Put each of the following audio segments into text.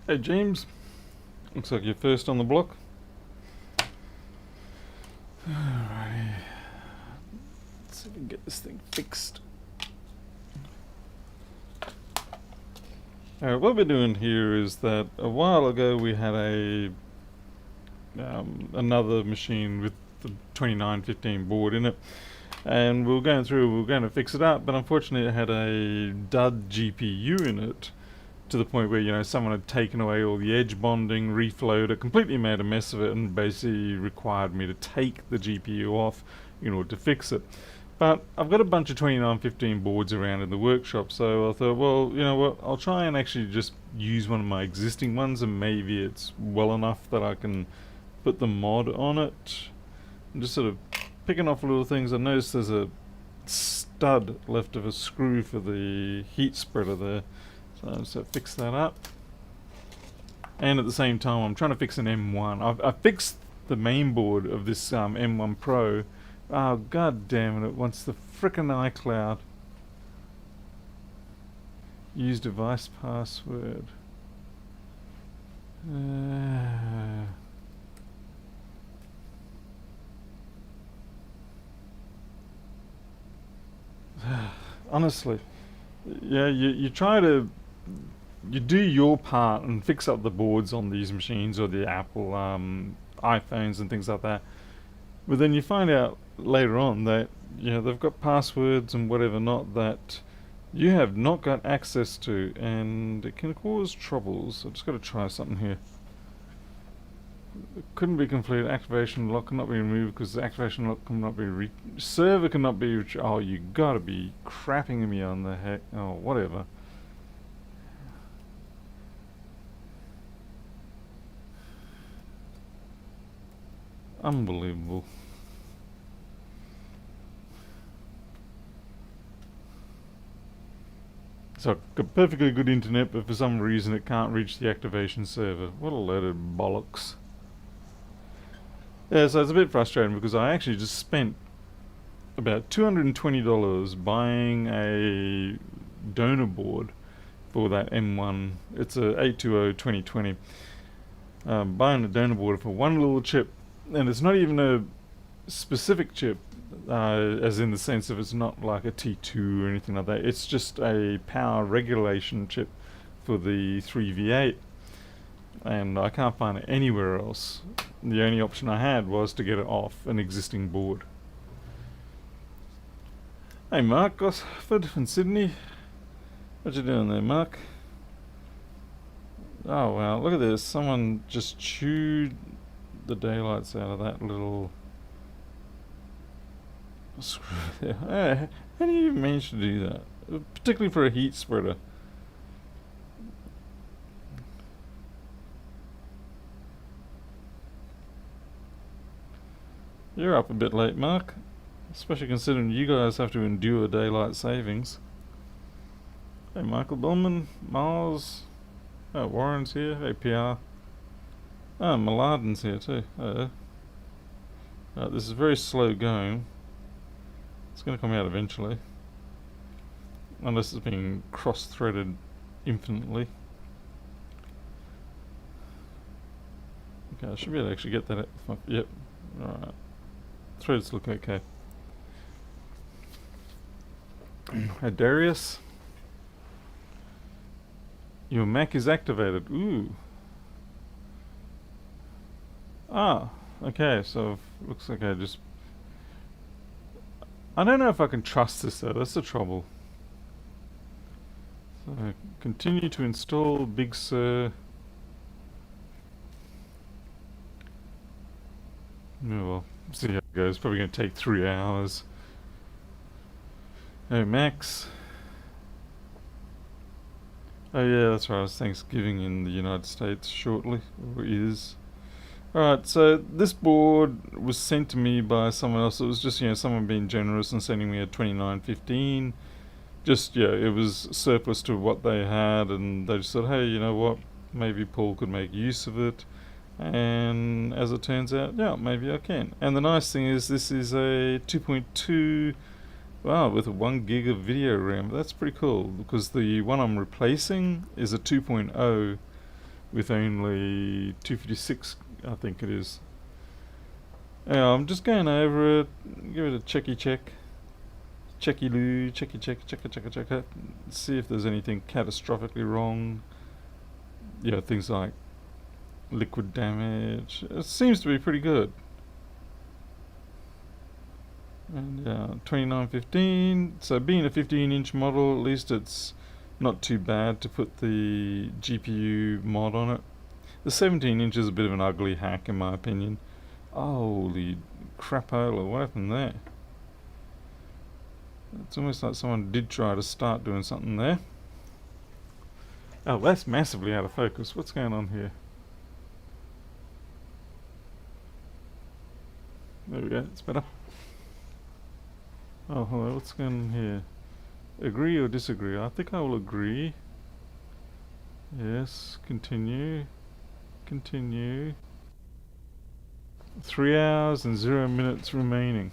Hey James, looks like you're first on the block. Alrighty, let's see if we can get this thing fixed. Alright, what we're doing here is that a while ago we had another machine with the 2915 board in it, and we were going to fix it up, but unfortunately it had a dud GPU in it, to the point where, someone had taken away all the edge bonding, reflowed it, completely made a mess of it, and basically required me to take the GPU off in order to fix it. But I've got a bunch of 2915 boards around in the workshop, so I thought, well, you know what, I'll try and actually just use one of my existing ones, and maybe it's well enough that I can put the mod on it. I'm just sort of picking off little things. I noticed there's a stud left of a screw for the heat spreader there. So I'll just fix that up. And at the same time I'm trying to fix an M1. I've fixed the mainboard of this M1 Pro. Oh god damn it wants the frickin' iCloud. Use device password. Honestly, yeah, you try to, you do your part and fix up the boards on these machines, or the Apple iPhones and things like that, but then you find out later on that they've got passwords and whatever not that you have not got access to, and it can cause troubles. I've just got to try something here. It couldn't be completed. Activation lock cannot be removed because the activation lock cannot be server cannot be oh, you gotta be crapping me on the heck. Oh, whatever. Unbelievable. So I've got perfectly good internet, but for some reason it can't reach the activation server. What a load of bollocks. Yeah, so it's a bit frustrating because I actually just spent about $220 buying a donor board for that M1. It's a 820-2020. Buying a donor board for one little chip, and it's not even a specific chip, as in the sense of it's not like a T2 or anything like that. It's just a power regulation chip for the 3V8, and I can't find it anywhere else. The only option I had was to get it off an existing board. Hey Mark Gosford from Sydney, what you doing there, Mark? Oh wow, look at this, someone just chewed the daylights out of that little screw there. Hey, how do you even manage to do that? Particularly for a heat spreader. You're up a bit late, Mark. Especially considering you guys have to endure daylight savings. Hey, Michael Bellman, Miles. Oh, Warren's here. Hey, PR. Oh, Maladen's here too. This is very slow going. It's going to come out eventually. Unless it's being cross-threaded infinitely. Okay, I should be able to actually get that. Yep. Alright. Threads look okay. Hey Darius, your Mac is activated. Ooh. Ah, okay, so looks like I don't know if I can trust this though, that's the trouble. So continue to install Big Sur. Oh well, see how it goes. Probably going to take 3 hours. Oh, Max. Oh yeah, that's right. It's Thanksgiving in the United States shortly, or is. Alright, so this board was sent to me by someone else. It was just, someone being generous and sending me a 2915. Just, it was surplus to what they had, and they just said, hey, you know what, maybe Paul could make use of it. And as it turns out, yeah, maybe I can. And the nice thing is this is a 2.2, wow, with a 1 gig of video RAM. That's pretty cool, because the one I'm replacing is a 2.0 with only 256, I think it is. Now I'm just going over it, give it a checky check. Checky loo, checky check, check it. See if there's anything catastrophically wrong. Yeah, things like liquid damage. It seems to be pretty good. And 2915. So being a 15-inch model, at least it's not too bad to put the GPU mod on it. The 17 inch is a bit of an ugly hack in my opinion. Holy crapola, what happened there? It's almost like someone did try to start doing something there. Oh, that's massively out of focus. What's going on here? There we go, it's better. Oh, hello, what's going on here? Agree or disagree? I think I will agree. Yes, continue. Continue. 3 hours and 0 minutes remaining.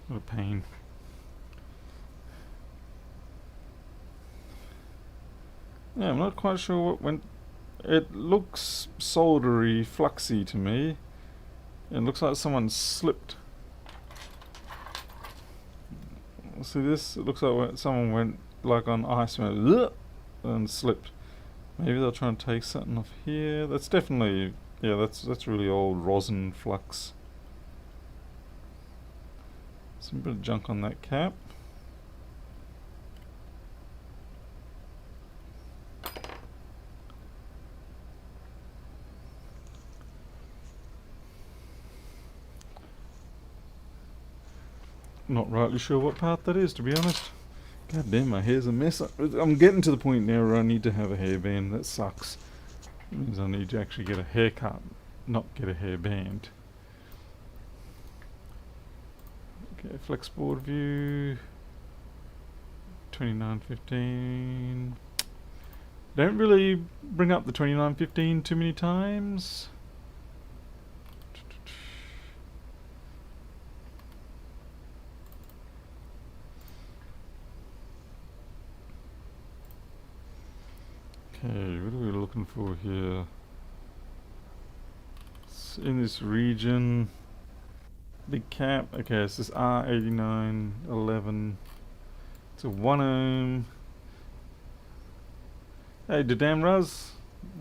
What a pain. Yeah, I'm not quite sure what went... It looks soldery, fluxy to me. It looks like someone slipped. See this? It looks like someone went like on ice and slipped. Maybe they'll try and take something off here. That's definitely... Yeah, that's really old rosin flux. Some bit of junk on that cap. Not rightly sure what part that is, to be honest. God damn, my hair's a mess. I'm getting to the point now where I need to have a hairband. That sucks. It means I need to actually get a haircut, not get a hairband. Okay, flexboard view. 2915. Don't really bring up the 2915 too many times. Okay, what are we looking for here? It's in this region. Big cap. Okay, it's this R8911. It's a 1 ohm. Hey, Dadam Raz.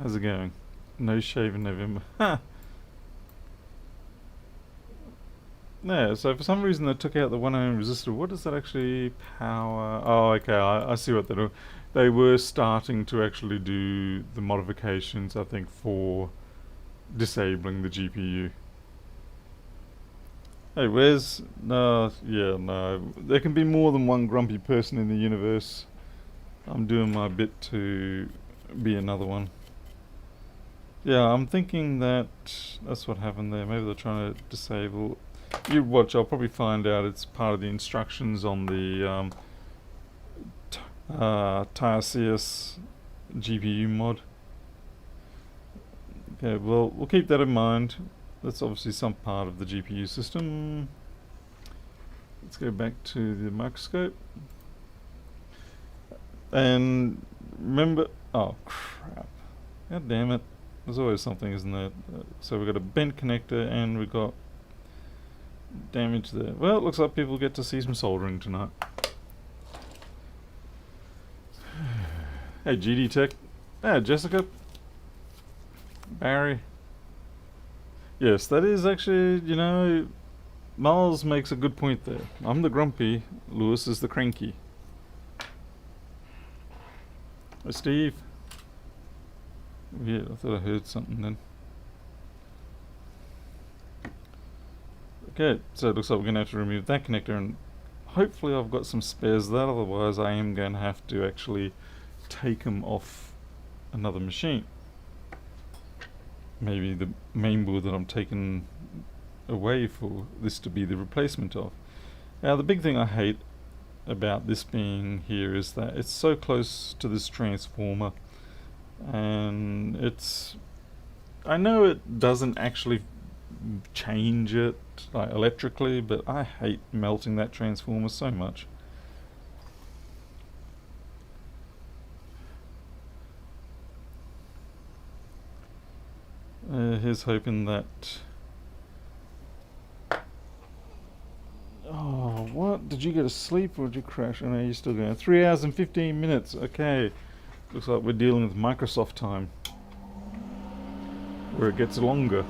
How's it going? No shave in November. Ha! Yeah, so for some reason they took out the 1 ohm resistor. What does that actually power? Oh, okay, I see what they're doing. They were starting to actually do the modifications, I think, for disabling the GPU. Hey, where's... No, yeah, no. There can be more than one grumpy person in the universe. I'm doing my bit to be another one. Yeah, I'm thinking that that's what happened there. Maybe they're trying to disable... You watch, I'll probably find out it's part of the instructions on the Tiresias GPU mod. Okay, well, we'll keep that in mind. That's obviously some part of the GPU system. Let's go back to the microscope. And remember... Oh, crap. God damn it. There's always something, isn't there? So we've got a bent connector and we've got damage there. Well, it looks like people get to see some soldering tonight. Hey, GD Tech. Ah, Jessica. Barry. Yes, that is actually, you know, Miles makes a good point there. I'm the grumpy, Lewis is the cranky. Hey, Steve. Yeah, I thought I heard something then. Okay, so it looks like we're going to have to remove that connector, and hopefully I've got some spares of that, otherwise I am going to have to actually take them off another machine. Maybe the mainboard that I'm taking away for this to be the replacement of. Now the big thing I hate about this being here is that it's so close to this transformer, and it's... I know it doesn't actually change it like electrically, but I hate melting that transformer so much. here's hoping that... Oh, what? Did you go to sleep or did you crash? Oh no, you're still going. 3 hours and 15 minutes. Okay. Looks like we're dealing with Microsoft time, where it gets longer.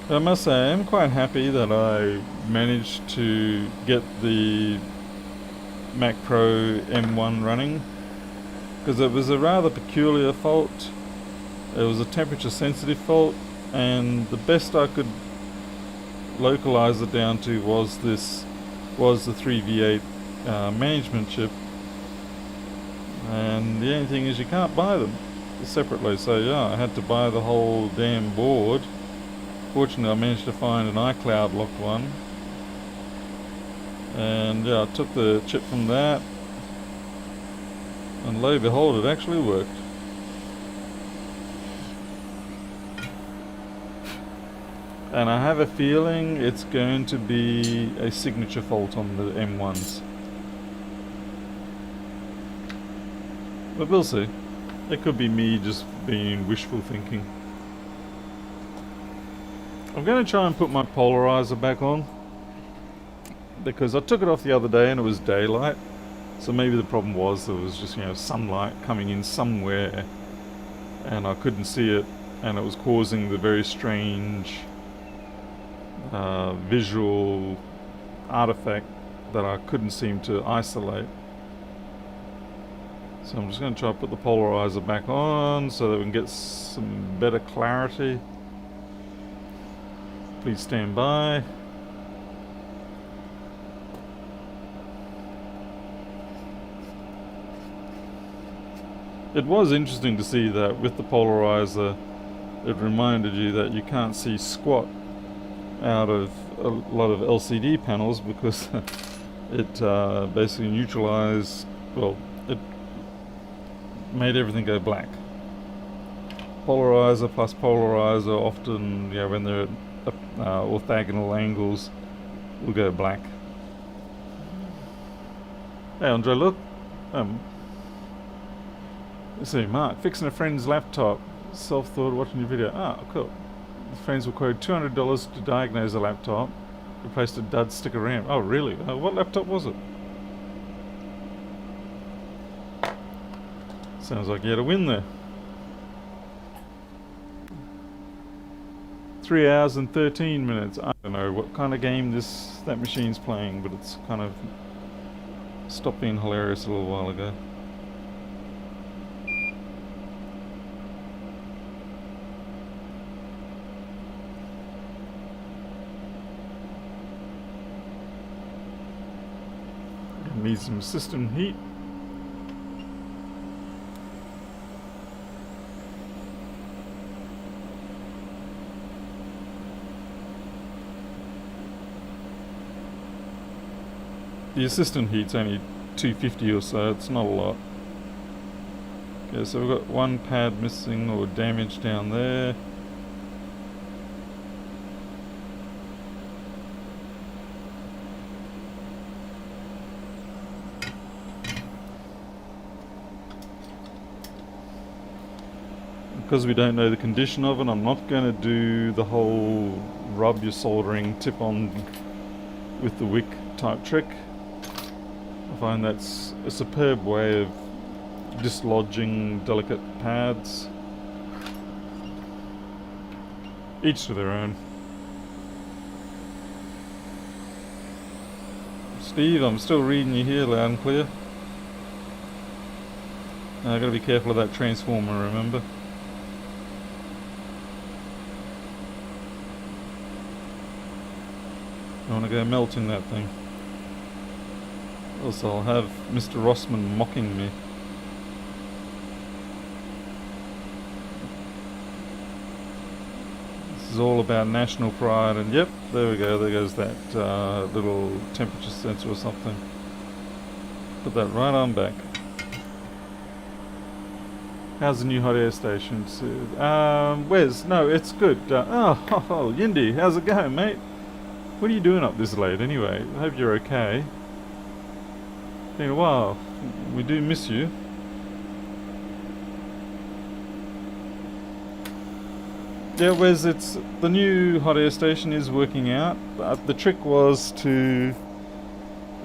I must say, I'm quite happy that I managed to get the Mac Pro M1 running, because it was a rather peculiar fault. It was a temperature sensitive fault, and the best I could localize it down to was the 3V8 management chip, and the only thing is you can't buy them separately, so yeah, I had to buy the whole damn board. Fortunately, I managed to find an iCloud locked one, and yeah, I took the chip from that, and lo and behold, it actually worked. And I have a feeling it's going to be a signature fault on the M1s, but we'll see. It could be me just being wishful thinking. I'm going to try and put my polarizer back on, because I took it off the other day and it was daylight, so maybe the problem was there was just, you know, sunlight coming in somewhere and I couldn't see it, and it was causing the very strange visual artifact that I couldn't seem to isolate. So I'm just going to try to put the polarizer back on so that we can get some better clarity. Please stand by. It was interesting to see that with the polarizer, it reminded you that you can't see squat out of a lot of LCD panels, because it basically neutralized, well, it made everything go black. Polarizer plus polarizer often, you know, when they're orthogonal angles, will go black. Hey Andre, look. Let's see, Mark, fixing a friend's laptop. Self-thought watching your video. Ah, cool. The friends were quoted $200 to diagnose a laptop. Replaced a dud sticker RAM. Oh, really? What laptop was it? Sounds like you had a win there. 3 hours and 13 minutes. I don't know what kind of game that machine's playing, but it's kind of stopped being hilarious a little while ago. Needs some system heat. The assistant heat's only 250 or so, it's not a lot. Okay, so we've got one pad missing or damaged down there. Because we don't know the condition of it, I'm not going to do the whole rub your soldering tip on with the wick type trick. I find that's a superb way of dislodging delicate pads. Each to their own. Steve, I'm still reading you here loud and clear. I've got to be careful of that transformer, remember? I want to go melting that thing. Else I'll have Mr. Rossman mocking me. This is all about national pride, and yep, there we go, there goes that little temperature sensor or something. Put that right on back. How's the new hot air station? Where's? No, it's good. Oh, Yindi, how's it going, mate? What are you doing up this late anyway? I hope you're okay. Been a while. We do miss you. Yeah, Wes, it's the new hot air station is working out. The trick was to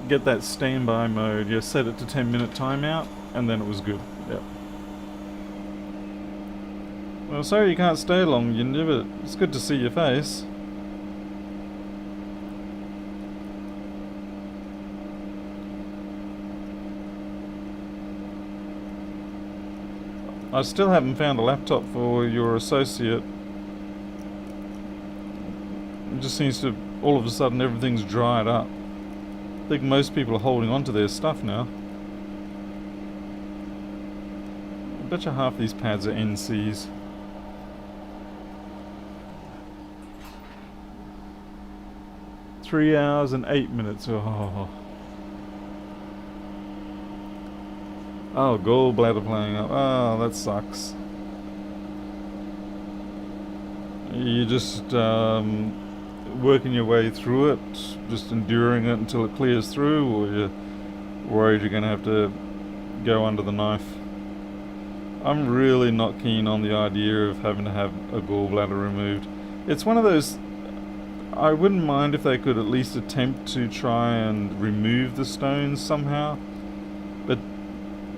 get that standby mode. Yeah, set it to 10-minute timeout, and then it was good. Yep. Well, sorry you can't stay long, Yindi, but it's good to see your face. I still haven't found a laptop for your associate. It just seems to, all of a sudden, everything's dried up. I think most people are holding on to their stuff now. I bet you half these pads are NCs. Three hours and 8 minutes. Oh, gallbladder playing up. Oh, that sucks. You just working your way through it, just enduring it until it clears through, or you're worried you're going to have to go under the knife? I'm really not keen on the idea of having to have a gallbladder removed. It's one of those, I wouldn't mind if they could at least attempt to try and remove the stones somehow, but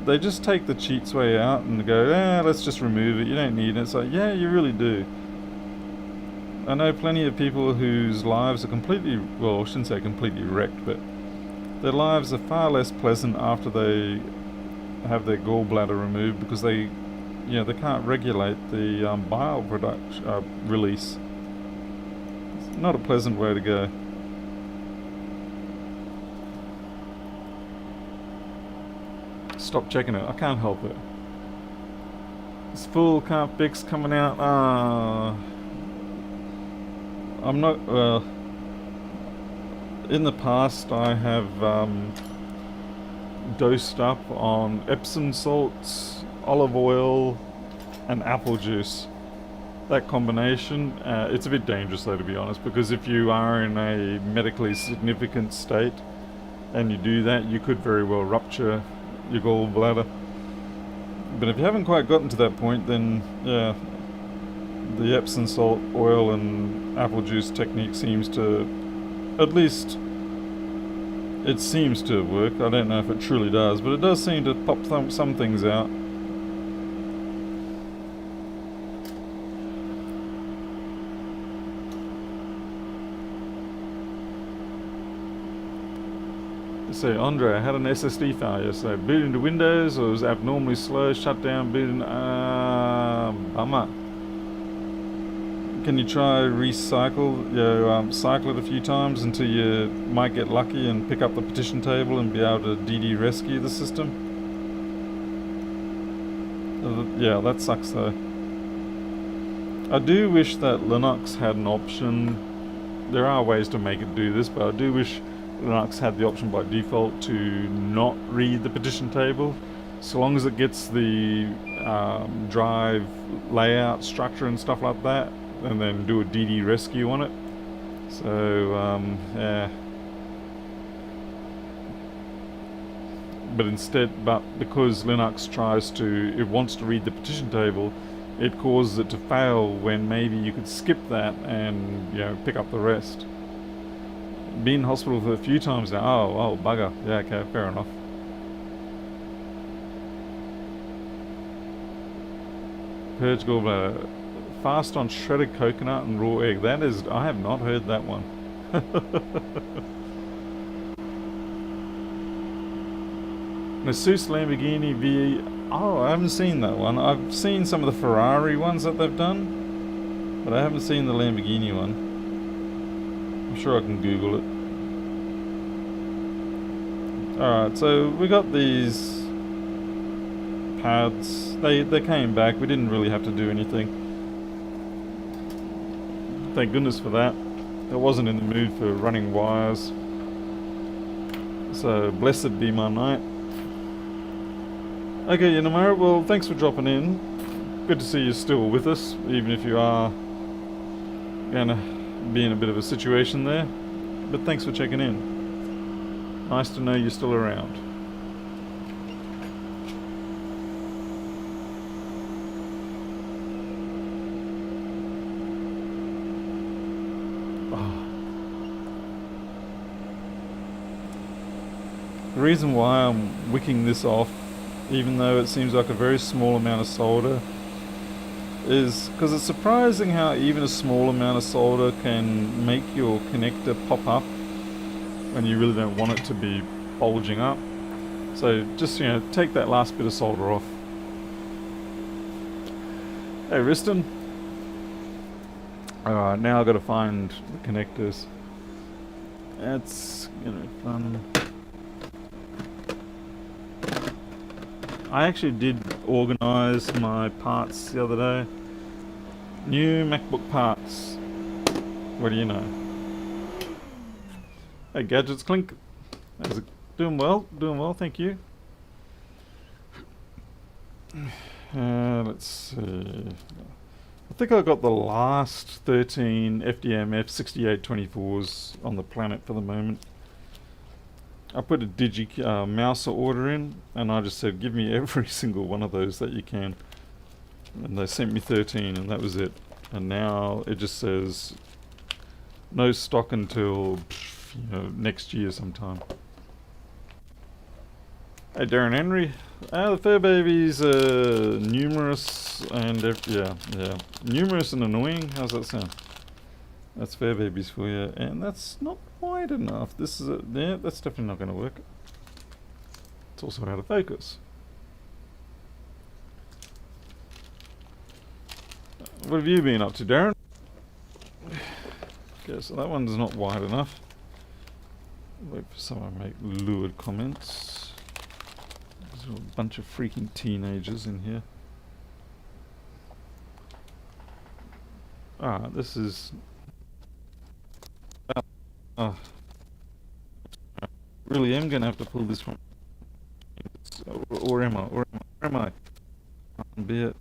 they just take the cheats way out and go, let's just remove it, you don't need it. It's like, yeah, you really do. I know plenty of people whose lives are completely, well, I shouldn't say completely wrecked, but their lives are far less pleasant after they have their gallbladder removed because they can't regulate the bile release. It's not a pleasant way to go. Stop checking it. I can't help it. It's full, can't fix, coming out. I'm not, in the past I have dosed up on Epsom salts, olive oil and apple juice. That combination, it's a bit dangerous though, to be honest, because if you are in a medically significant state and you do that, you could very well rupture your gallbladder. But if you haven't quite gotten to that point, then yeah, the Epsom salt, oil and apple juice technique seems to, at least it seems to work. I don't know if it truly does, but it does seem to pop some things out. So Andre, I had an SSD failure yesterday. Boot into Windows, or was abnormally slow, shut down, boot in, bummer. Can you try recycle, cycle it a few times until you might get lucky and pick up the partition table and be able to DD rescue the system? Yeah, that sucks though. I do wish that Linux had an option. There are ways to make it do this, but I do wish Linux had the option by default to not read the partition table, so long as it gets the drive layout, structure and stuff like that, and then do a DD rescue on it. So yeah, but because Linux it wants to read the partition table, it causes it to fail when maybe you could skip that and pick up the rest. Been in hospital for a few times now. Oh bugger. Yeah, okay, fair enough. Purge gallbladder. Fast on shredded coconut and raw egg. That is, I have not heard that one. Asus Lamborghini V. Oh, I haven't seen that one. I've seen some of the Ferrari ones that they've done, but I haven't seen the Lamborghini one. I'm sure I can Google it. Alright, so we got these pads. They came back. We didn't really have to do anything. Thank goodness for that. I wasn't in the mood for running wires. So blessed be my night. Okay, Yanamara, well, thanks for dropping in. Good to see you're still with us, even if you are gonna be in a bit of a situation there. But thanks for checking in. Nice to know you're still around. The reason why I'm wicking this off, even though it seems like a very small amount of solder, is because it's surprising how even a small amount of solder can make your connector pop up when you really don't want it to be bulging up. So just, take that last bit of solder off. Hey, Riston. Alright, now I've got to find the connectors. That's gonna be fun. I actually did organise my parts the other day. New MacBook parts. What do you know? Hey, Gadgets Clink. How's it? Doing well, thank you. Let's see. I think I got the last 13 FDM F6824s on the planet for the moment. I put a mouse order in, and I just said, give me every single one of those that you can. And they sent me 13, and that was it. And now it just says, no stock until, next year sometime. Hey, Darren Henry. The fur babies are numerous and, numerous and annoying. How's that sound? That's fur babies for you. And that's not wide enough. This is that's definitely not going to work. It's also out of focus. What have you been up to, Darren? Okay, so that one's not wide enough. Wait for someone to make lurid comments. There's a bunch of freaking teenagers in here. This is... really am going to have to pull this from... Or am I? Can't be it.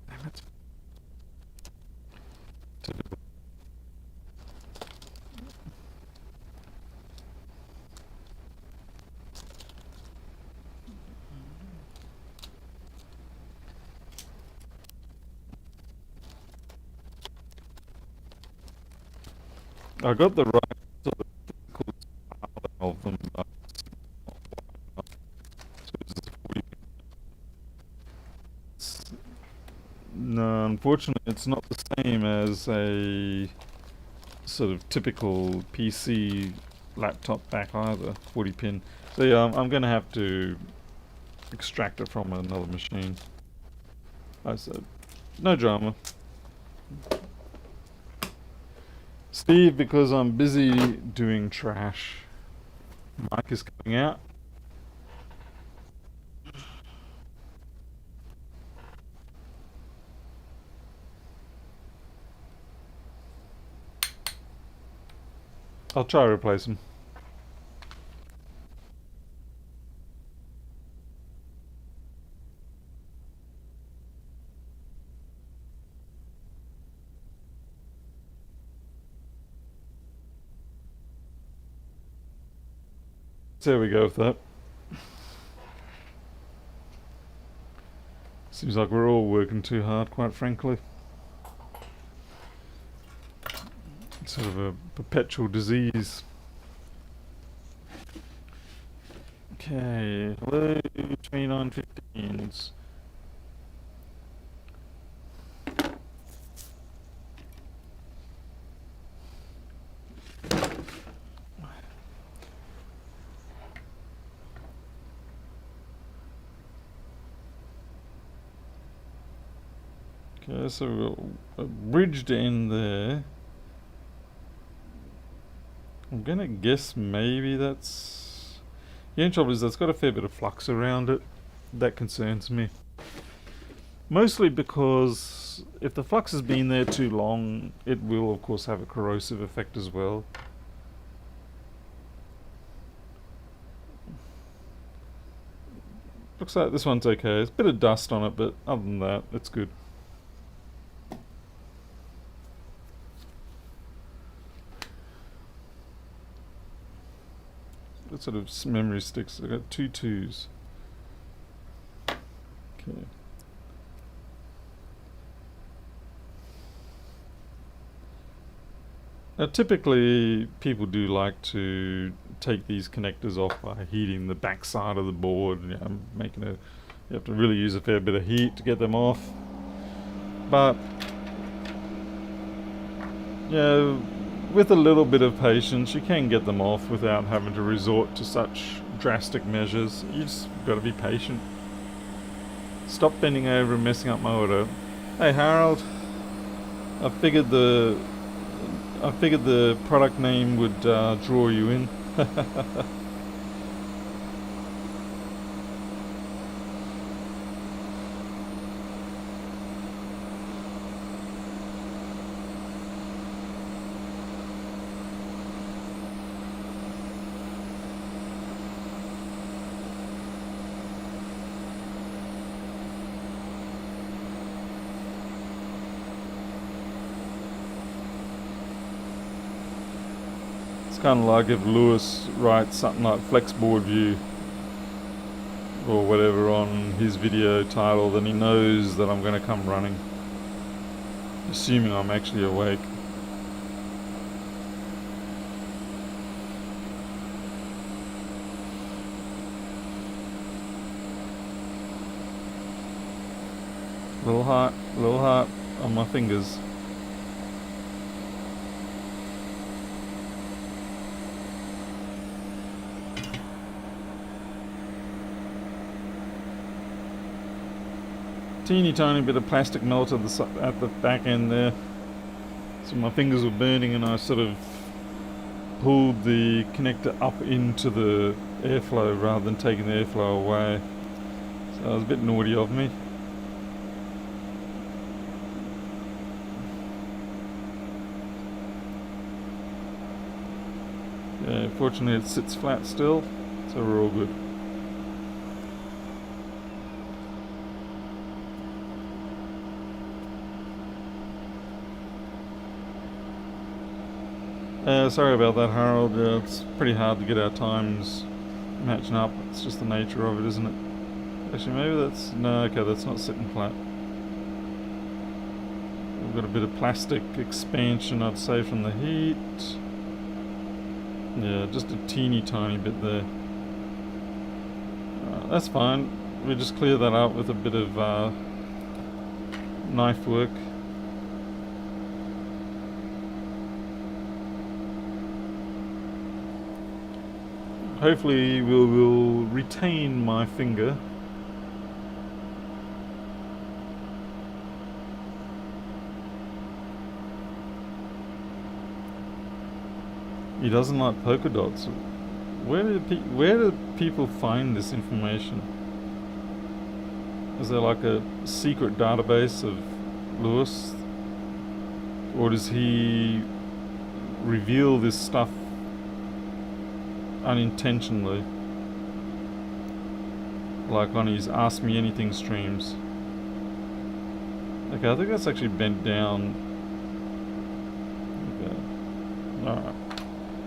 Damn it. I got the right sort of physical style of them, but no, unfortunately it's not the same as a sort of typical PC laptop back either, 40 pin. So yeah, I'm going to have to extract it from another machine. I said, no drama. Steve, because I'm busy doing trash, Mike is coming out. I'll try to replace him. There we go with that. Seems like we're all working too hard, quite frankly. It's sort of a perpetual disease. Okay, hello, 2915s. Okay, so we've got a bridged end there. I'm gonna guess maybe that's... The only trouble is that's got a fair bit of flux around it. That concerns me. Mostly because if the flux has been there too long, it will of course have a corrosive effect as well. Looks like this one's okay. There's a bit of dust on it, but other than that, it's good. What sort of memory sticks? I've got 2 2s. Okay. Now typically people do like to take these connectors off by heating the back side of the board. You have to really use a fair bit of heat to get them off. But yeah, with a little bit of patience you can get them off without having to resort to such drastic measures. You just got to be patient. Stop bending over and messing up my order. Hey Harold, I figured the product name would draw you in. Kind of like if Lewis writes something like flexboard view or whatever on his video title, then he knows that I'm going to come running, assuming I'm actually awake. Little heart on my fingers. Teeny tiny bit of plastic melt at the back end there, so my fingers were burning and I sort of pulled the connector up into the airflow rather than taking the airflow away, so that was a bit naughty of me. Yeah, fortunately it sits flat still, so we're all good. Sorry about that, Harold. It's pretty hard to get our times matching up. It's just the nature of it, isn't it? Actually, maybe that's... No, okay, that's not sitting flat. We've got a bit of plastic expansion, I'd say, from the heat. Yeah, just a teeny tiny bit there. That's fine. We just clear that up with a bit of knife work. Hopefully we will retain my finger. He doesn't like polka dots. Where do people find this information? Is there like a secret database of Lewis? Or does he reveal this stuff unintentionally, like on his Ask Me Anything streams? Okay, I think that's actually bent down. Okay. Alright.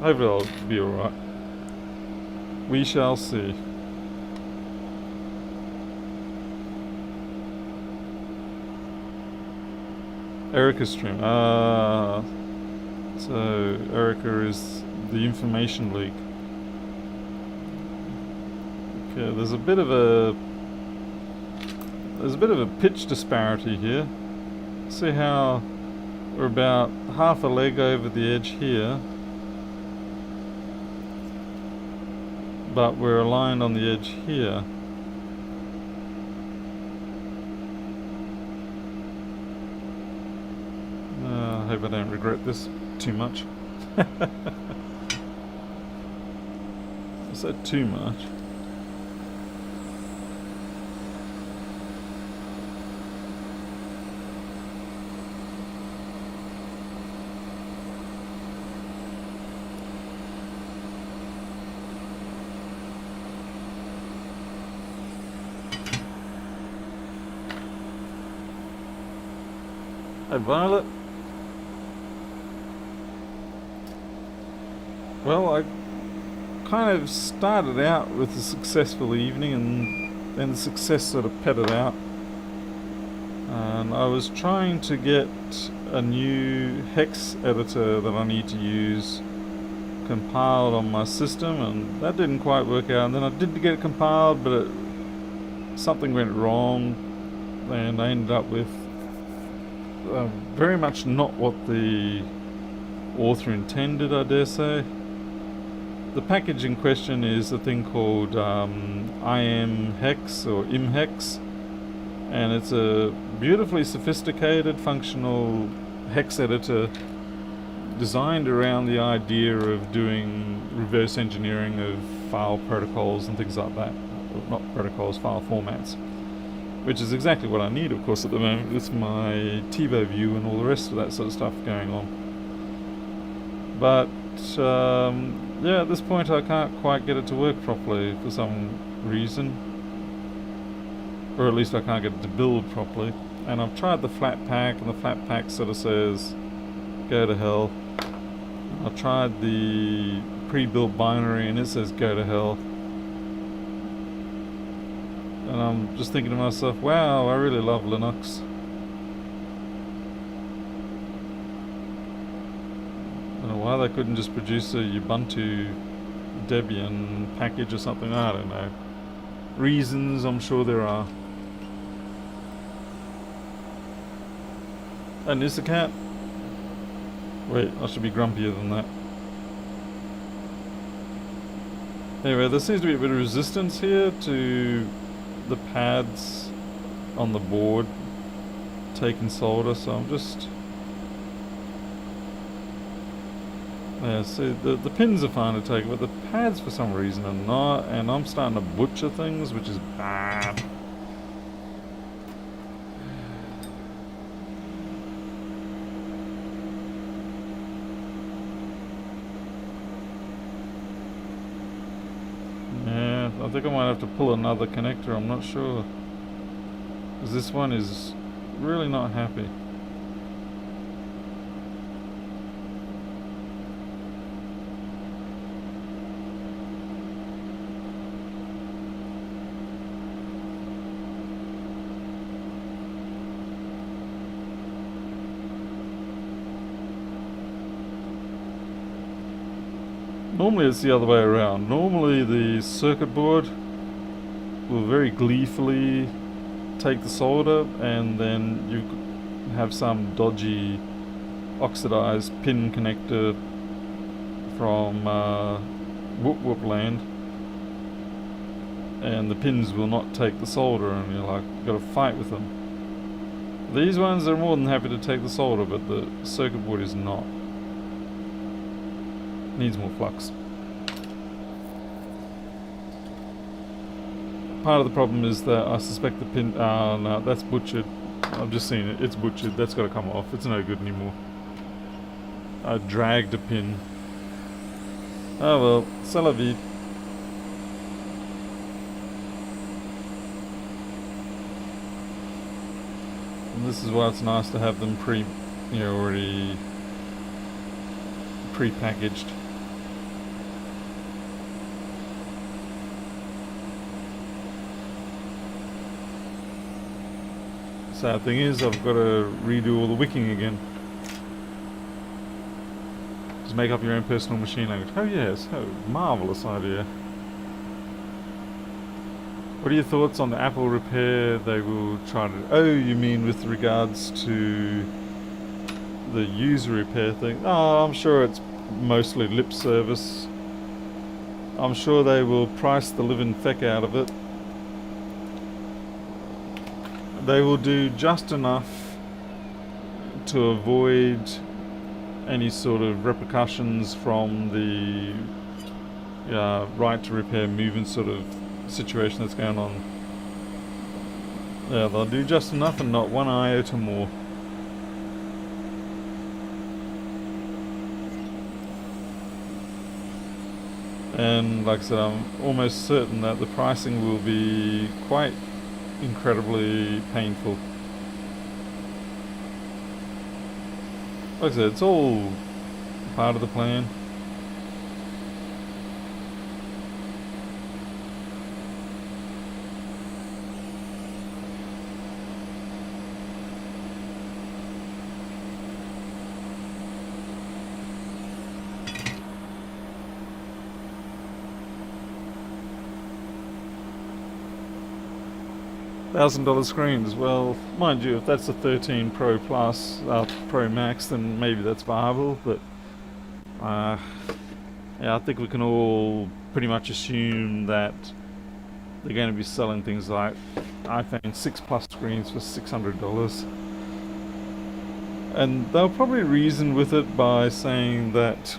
Hopefully I'll be alright. We shall see. Erica's stream. So Erica is the information leak. Okay, there's a bit of a pitch disparity here. See how we're about half a leg over the edge here, but we're aligned on the edge here. I hope I don't regret this too much. Is that too much? Hey Violet. Well, I kind of started out with a successful evening and then the success sort of petered out. And I was trying to get a new hex editor that I need to use compiled on my system, and that didn't quite work out. And then I did get it compiled, but something went wrong, and I ended up with very much not what the author intended, I dare say. The package in question is a thing called imhex or imhex, and it's a beautifully sophisticated functional hex editor designed around the idea of doing reverse engineering of file protocols and things like that. Well, not protocols, file formats, which is exactly what I need, of course, at the moment with my TiVo view and all the rest of that sort of stuff going on. But yeah, at this point I can't quite get it to work properly for some reason, or at least I can't get it to build properly. And I've tried the flat pack, and the flat pack sort of says go to hell. I've tried the pre-built binary and it says go to hell. And I'm just thinking to myself, wow, I really love Linux. I don't know why they couldn't just produce a Ubuntu Debian package or something, I don't know. Reasons, I'm sure there are. And is the cat? Wait, I should be grumpier than that. Anyway, there seems to be a bit of resistance here to the pads on the board taking solder, so I'm just... Yeah, see, the pins are fine to take, but the pads for some reason are not, and I'm starting to butcher things, which is bad. Yeah, I think I might have to pull another connector, I'm not sure. Because this one is really not happy. Normally it's the other way around. Normally the circuit board will very gleefully take the solder, and then you have some dodgy oxidized pin connector from whoop whoop land, and the pins will not take the solder, and you're like, you've got to fight with them. These ones are more than happy to take the solder, but the circuit board is not. Needs more flux. Part of the problem is that I suspect the pin... no, that's butchered. I've just seen it. It's butchered. That's got to come off. It's no good anymore. I dragged a pin. Oh well, c'est la vie. And this is why it's nice to have them already pre-packaged. Sad thing is, I've got to redo all the wicking again. Just make up your own personal machine language. Oh yes, oh, marvellous idea. What are your thoughts on the Apple repair they will try to... Oh, you mean with regards to the user repair thing? Oh, I'm sure it's mostly lip service. I'm sure they will price the living feck out of it. They will do just enough to avoid any sort of repercussions from the right to repair movement sort of situation that's going on. Yeah, they'll do just enough and not one iota more. And like I said, I'm almost certain that the pricing will be quite incredibly painful. like I said, it's all part of the plan. $1,000 screens. Well, mind you, if that's a 13 Pro Plus, Pro Max, then maybe that's viable. But yeah, I think we can all pretty much assume that they're going to be selling things like iPhone 6 Plus screens for $600, and they'll probably reason with it by saying that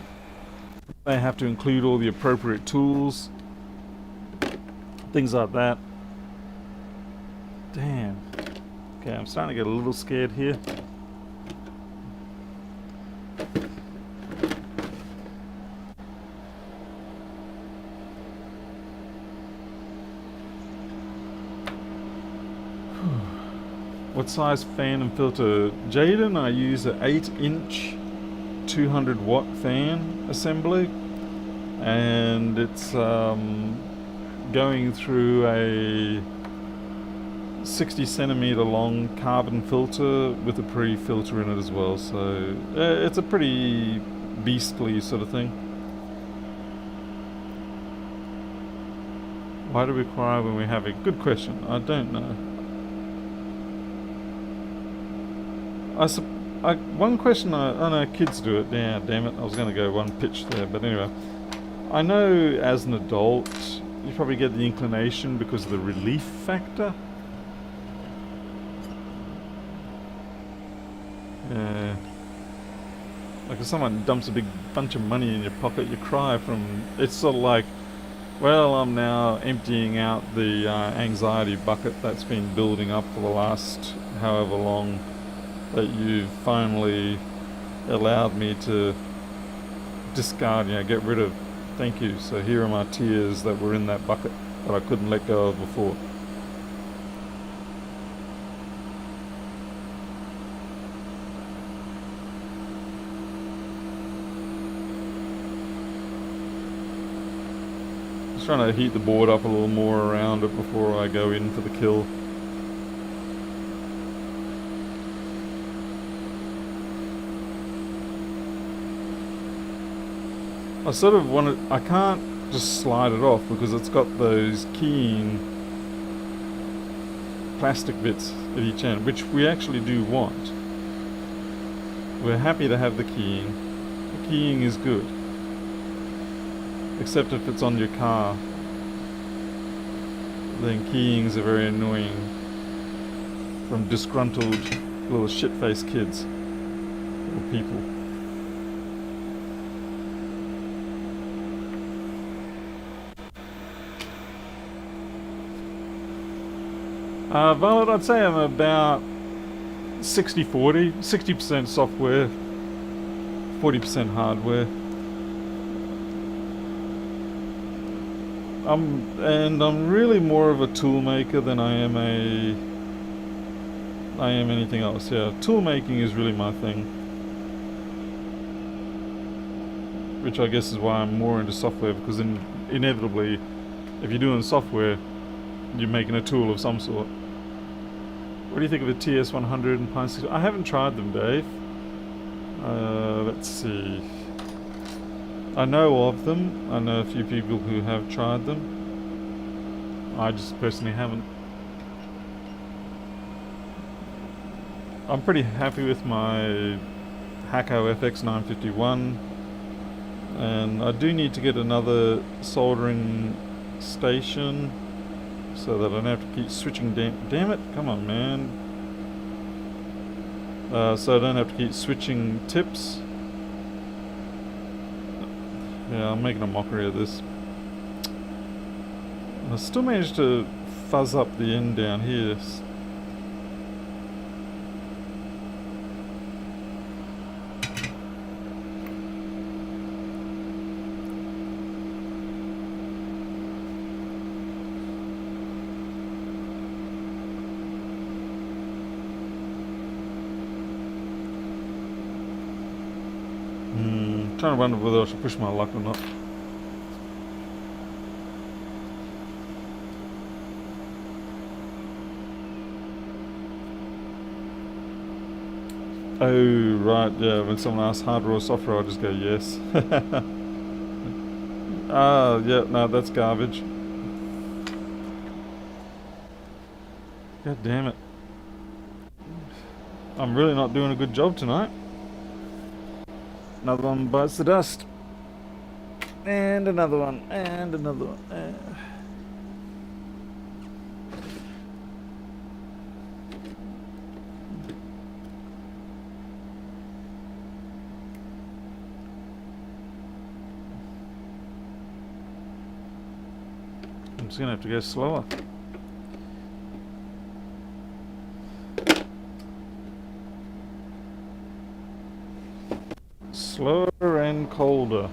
they have to include all the appropriate tools, things like that. Damn. Okay, I'm starting to get a little scared here. What size fan and filter? Jaden, I use an 8-inch 200-watt fan assembly, and it's going through a 60 centimeter long carbon filter with a pre-filter in it as well, so it's a pretty beastly sort of thing. Why do we cry when we have a good question? I don't know. One question I know kids do it. Yeah, damn it, I was going to go one pitch there, but anyway. I know as an adult you probably get the inclination because of the relief factor. Yeah. Like if someone dumps a big bunch of money in your pocket, you cry from... It's sort of like, well, I'm now emptying out the anxiety bucket that's been building up for the last however long that you've finally allowed me to discard, get rid of. Thank you. So here are my tears that were in that bucket that I couldn't let go of before. Just trying to heat the board up a little more around it before I go in for the kill. I sort of want to... I can't just slide it off because it's got those keying plastic bits at each end, which we actually do want. We're happy to have the keying. The keying is good. Except if it's on your car. Then keyings are very annoying from disgruntled little shit-faced kids or people. Violet, I'd say I'm about 60-40, 60% software, 40% hardware. I'm really more of a tool maker than I am anything else. Yeah, tool making is really my thing, which I guess is why I'm more into software, because inevitably, if you're doing software, you're making a tool of some sort. What do you think of the TS100 and Pine 6? I haven't tried them, Dave. Let's see. I know of them. I know a few people who have tried them. I just personally haven't. I'm pretty happy with my Hacko FX 951, and I do need to get another soldering station so that I don't have to keep switching. Damn it, come on, man. So I don't have to keep switching tips. Yeah, I'm making a mockery of this. I still managed to fuzz up the end down here. Trying to wonder whether I should push my luck or not. Oh, right, yeah, when someone asks hardware or software, I just go yes. Ah, yeah, no, that's garbage. God damn it. I'm really not doing a good job tonight. Another one bites the dust. And another one, and another one. I'm just gonna have to go slower. Slower and colder.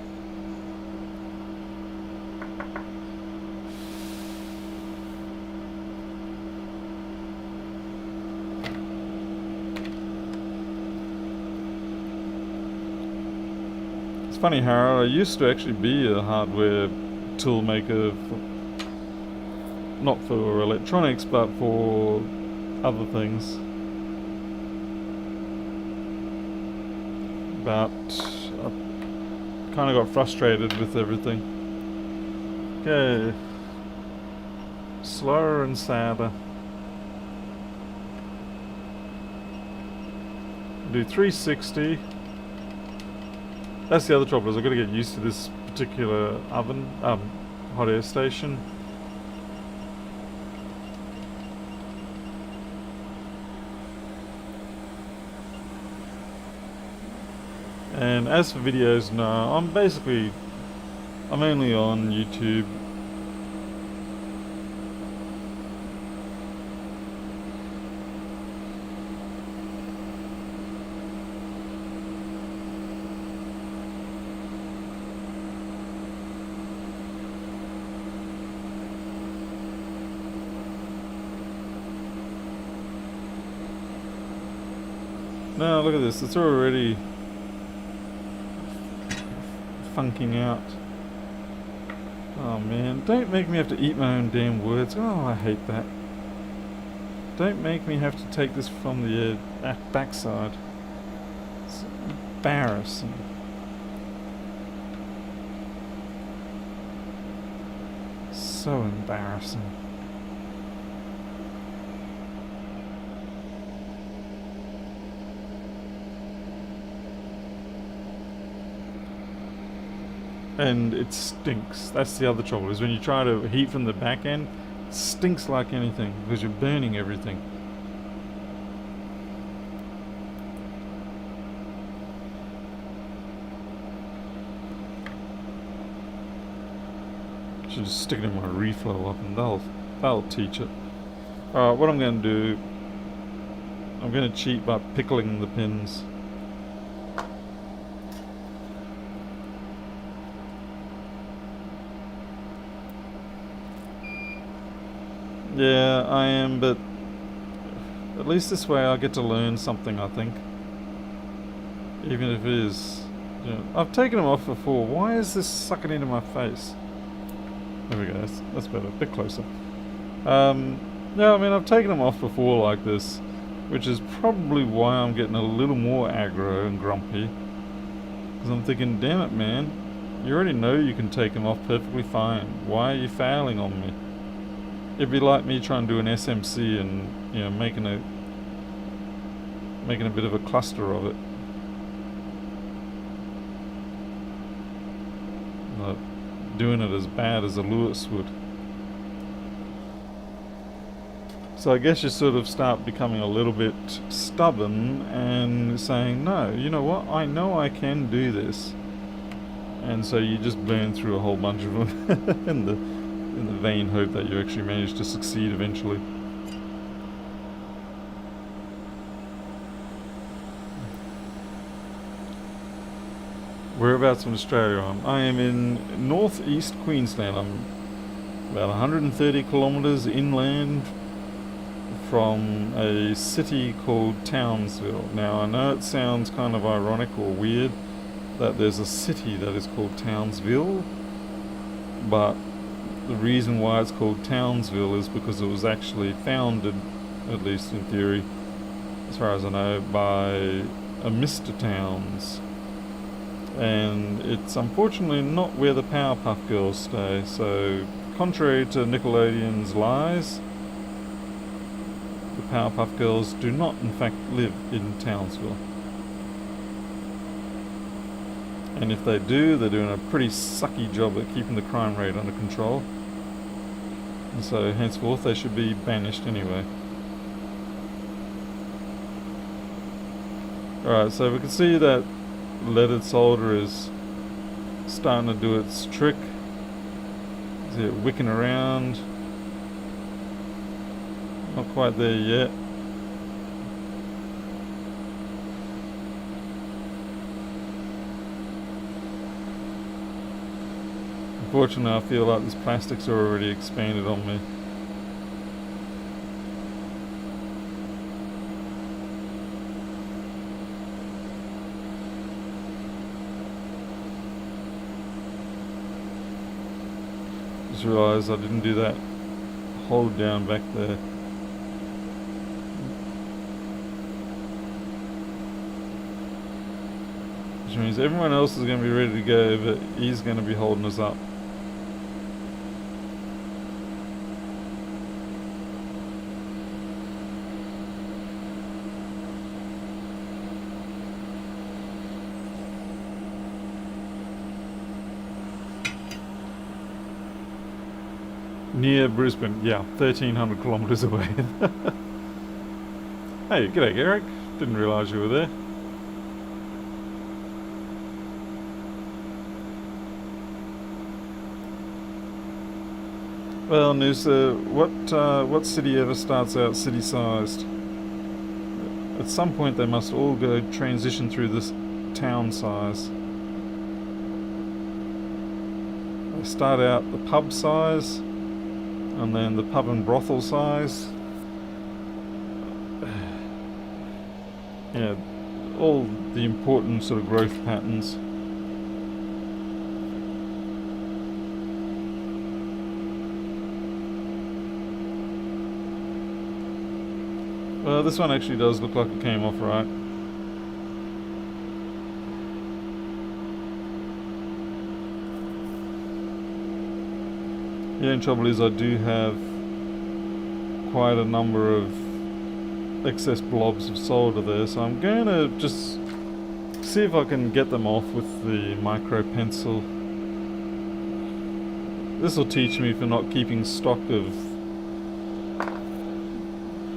It's funny, Harold, I used to actually be a hardware tool maker, not for electronics, but for other things. But I kind of got frustrated with everything. Okay. Slower and sadder. Do 360. That's the other trouble, is I've got to get used to this particular oven, hot air station. And as for videos, no, I'm only on YouTube. No, look at this, it's already funking out. Oh man, don't make me have to eat my own damn words. Oh, I hate that. Don't make me have to take this from the backside. It's embarrassing. So embarrassing. And it stinks. That's the other trouble, is when you try to heat from the back end, it stinks like anything because you're burning everything. Should just stick it in my reflow up and they'll teach it. Alright, what I'm going to do, I'm going to cheat by pickling the pins. Yeah, I am, but at least this way I get to learn something, I think. Even if it is... You know, I've taken them off before. Why is this sucking into my face? There we go, that's better, a bit closer. Yeah, I mean, I've taken them off before like this, which is probably why I'm getting a little more aggro and grumpy. Because I'm thinking, damn it, man. You already know you can take them off perfectly fine. Why are you fouling on me? It'd be like me trying to do an SMC and, you know, making a bit of a cluster of it. Like doing it as bad as a Lewis would. So I guess you sort of start becoming a little bit stubborn and saying, no, you know what, I know I can do this. And so you just burn through a whole bunch of them in the vain hope that you actually manage to succeed eventually. Whereabouts in Australia I am in northeast Queensland. I'm about 130 kilometres inland from a city called Townsville. Now I know it sounds kind of ironic or weird, that there's a city that is called Townsville, but the reason why it's called Townsville is because it was actually founded, at least in theory, as far as I know, by a Mr. Towns. And it's unfortunately not where the Powerpuff Girls stay, so contrary to Nickelodeon's lies, the Powerpuff Girls do not in fact live in Townsville. And if they do, they're doing a pretty sucky job at keeping the crime rate under control. And so henceforth they should be banished anyway. Alright, so we can see that leaded solder is starting to do its trick. See it wicking around. Not quite there yet. Unfortunately, I feel like these plastics are already expanded on me. Just realised I didn't do that hold down back there. Which means everyone else is going to be ready to go, but he's going to be holding us up. Near Brisbane, yeah, 1,300 kilometres away. Hey, g'day Eric, didn't realise you were there. Well, Noosa, what city ever starts out city-sized? At some point they must all go transition through this town size. They start out the pub size, and then the pub and brothel size. Yeah, all the important sort of growth patterns. Well, this one actually does look like it came off right. The only trouble is I do have quite a number of excess blobs of solder there, so I'm going to just see if I can get them off with the micro pencil. This will teach me for not keeping stock of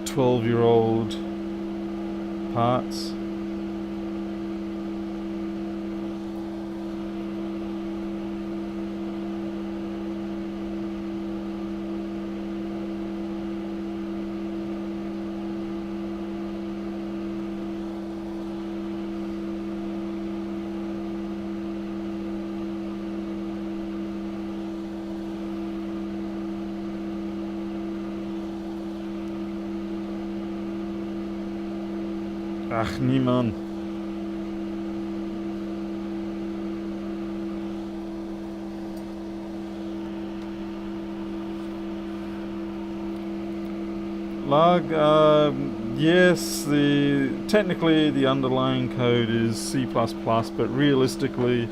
12-year-old parts. Ach, niemand. Log, yes, technically the underlying code is C++, but realistically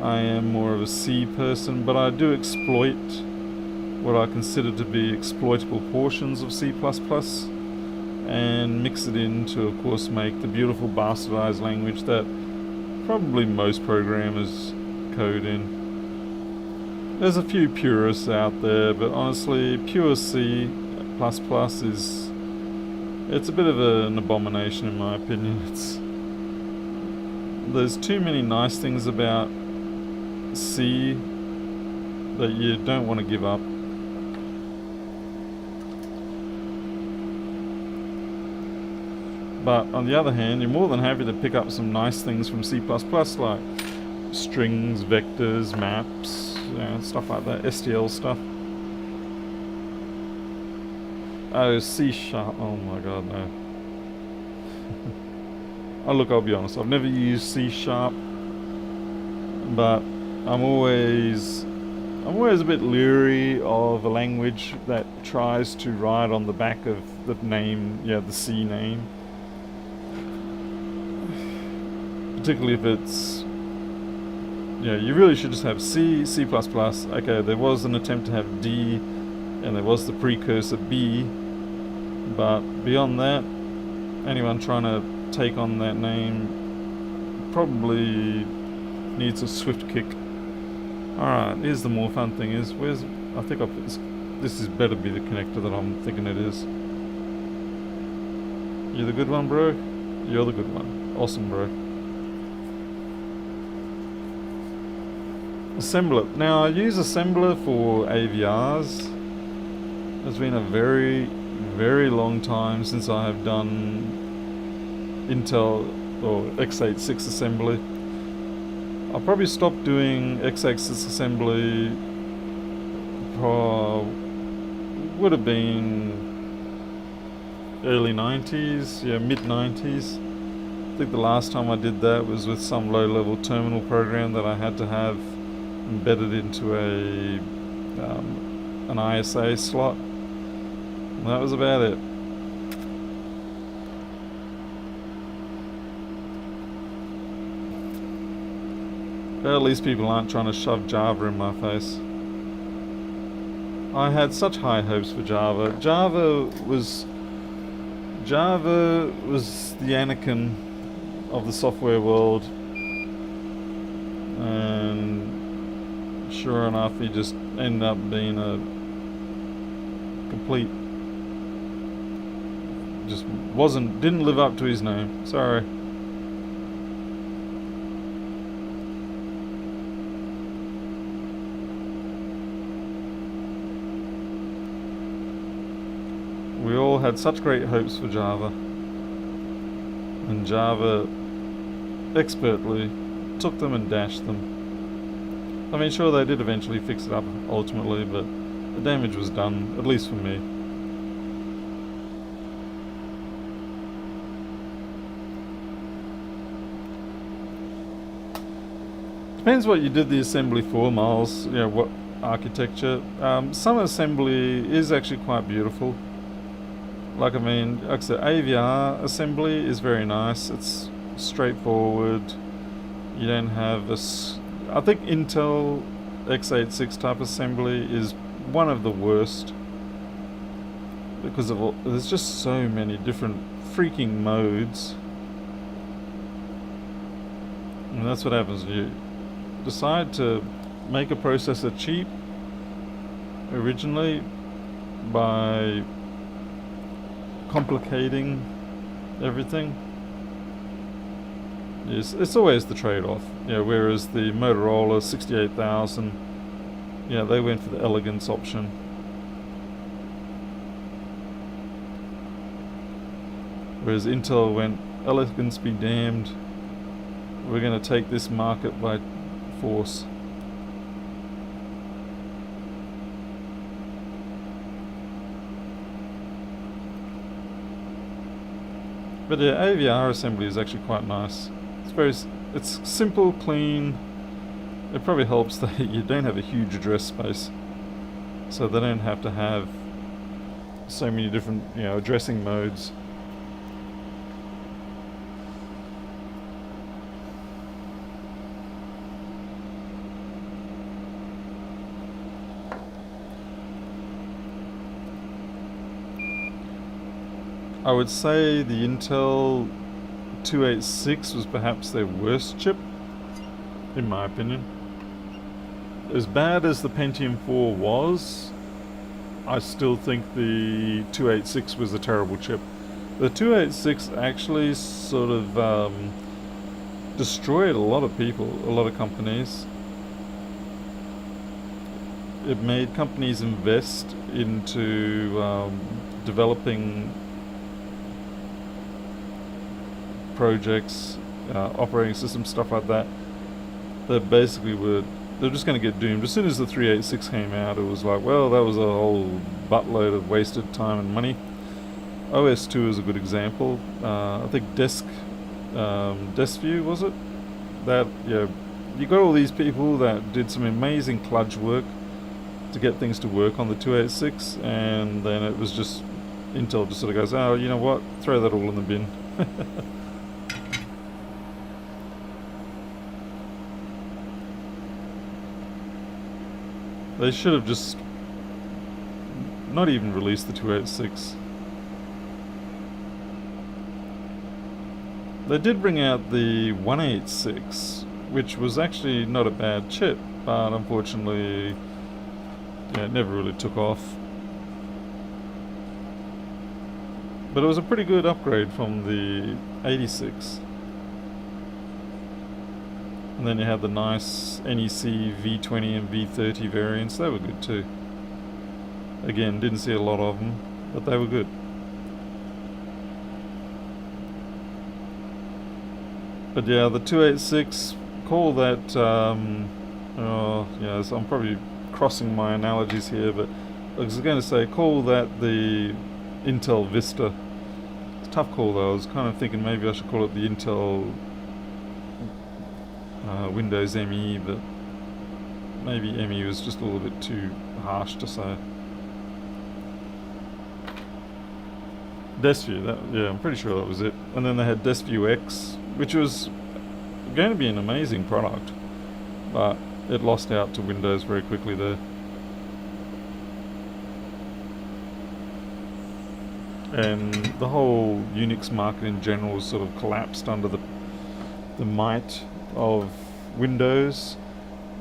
I am more of a C person, but I do exploit what I consider to be exploitable portions of C++. And mix it in to, of course, make the beautiful bastardized language that probably most programmers code in. There's a few purists out there, but honestly, pure C++ it's a bit of an abomination in my opinion. There's too many nice things about C that you don't want to give up. But on the other hand, you're more than happy to pick up some nice things from C++, like strings, vectors, maps, stuff like that, STL stuff. Oh, C#, oh my god, no. Oh look, I'll be honest, I've never used C#. but I'm always a bit leery of a language that tries to write on the back of the name, the C name. Particularly if it's, you really should just have C, C++. Okay, there was an attempt to have D, and there was the precursor B, but beyond that, anyone trying to take on that name probably needs a swift kick. Alright, here's the more fun thing is, I think I'll put this is better be the connector that I'm thinking it is. You the good one, bro? You're the good one. Awesome, bro. Assembler. Now, I use assembler for AVRs. It's been a very, very long time since I have done Intel or x86 assembly. I'll probably stop doing x86 assembly, would have been early 90s, mid 90s. I think the last time I did that was with some low-level terminal program that I had to have embedded into an ISA slot. And that was about it. But at least people aren't trying to shove Java in my face. I had such high hopes for Java. Java was the Anakin of the software world, and sure enough, he just ended up being a complete. Didn't live up to his name. Sorry. We all had such great hopes for Java, and Java expertly took them and dashed them. I mean, sure, they did eventually fix it up ultimately, but the damage was done, at least for me. Depends what you did the assembly for, Miles, what architecture. Some assembly is actually quite beautiful. Like I said, AVR assembly is very nice. It's straightforward. You don't have I think Intel x86 type assembly is one of the worst because there's just so many different freaking modes. And that's what happens. You decide to make a processor cheap originally by complicating everything. Yes, it's always the trade-off. Whereas the Motorola 68,000, they went for the elegance option. Whereas Intel went, elegance be damned, we're going to take this market by force. But AVR assembly is actually quite nice. It's simple, clean. It probably helps that you don't have a huge address space, so they don't have to have so many different addressing modes. I would say the Intel 286 was perhaps their worst chip, in my opinion. As bad as the Pentium 4 was, I still think the 286 was a terrible chip. The 286 actually sort of destroyed a lot of people, a lot of companies. It made companies invest into developing projects, operating systems, stuff like that. They're just going to get doomed. As soon as the 386 came out, it was like, well, that was a whole buttload of wasted time and money. OS2 is a good example. I think DeskView, was it? That you got all these people that did some amazing kludge work to get things to work on the 286, and then it was just Intel just sort of goes, oh, you know what, throw that all in the bin. They should have just not even released the 286. They did bring out the 186, which was actually not a bad chip, but unfortunately, yeah, it never really took off. But it was a pretty good upgrade from the 86. And then you had the nice NEC V20 and V30 variants. They were good too. Again, didn't see a lot of them, but they were good. But yeah, the 286, call that, oh, yeah, so I'm probably crossing my analogies here, but I was going to say, call that the Intel Vista. It's a tough call though. I was kind of thinking maybe I should call it the Intel Windows ME, but maybe ME was just a little bit too harsh to say. DeskView, yeah, I'm pretty sure that was it. And then they had DeskView X, which was going to be an amazing product, but it lost out to Windows very quickly there. And the whole Unix market in general sort of collapsed under the might of Windows.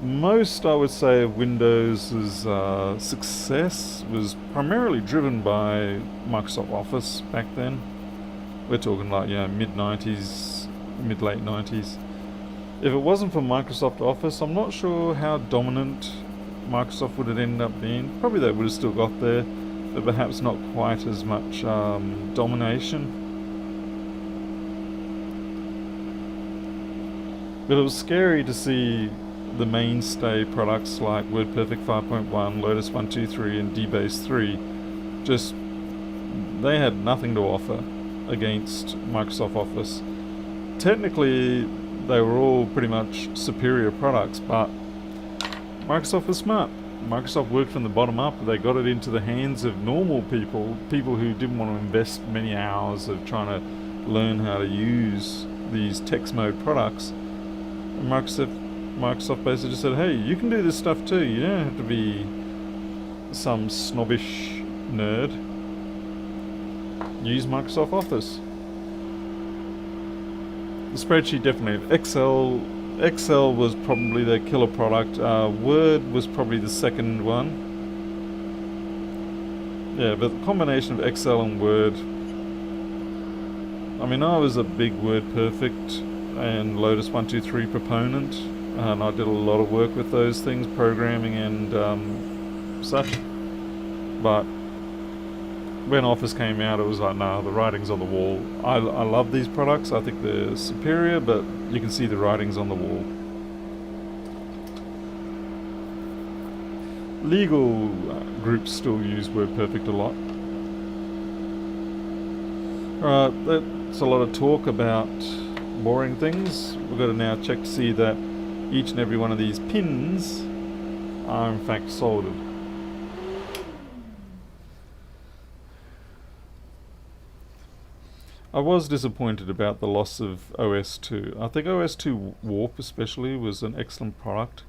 Most, I would say, of Windows' success was primarily driven by Microsoft Office back then. We're talking like, mid-90s, mid-late 90s. If it wasn't for Microsoft Office, I'm not sure how dominant Microsoft would have ended up being. Probably they would have still got there, but perhaps not quite as much domination. But it was scary to see the mainstay products like WordPerfect 5.1, Lotus 123 and DBase 3, just, they had nothing to offer against Microsoft Office. Technically, they were all pretty much superior products, but Microsoft was smart. Microsoft worked from the bottom up. They got it into the hands of normal people who didn't want to invest many hours of trying to learn how to use these text mode products. And Microsoft basically just said, hey, you can do this stuff too. You don't have to be some snobbish nerd. Use Microsoft Office. The spreadsheet definitely. Excel was probably their killer product. Word was probably the second one. Yeah, but the combination of Excel and Word. I mean, I was a big WordPerfect and Lotus 123 proponent, and I did a lot of work with those things, programming and such. But when Office came out, it was like, nah, the writing's on the wall. I love these products. I think they're superior, but you can see the writing's on the wall. Legal groups still use WordPerfect a lot. Alright, that's a lot of talk about boring things. We've got to now check to see that each and every one of these pins are in fact soldered. I was disappointed about the loss of OS2. I think OS2 Warp especially was an excellent product,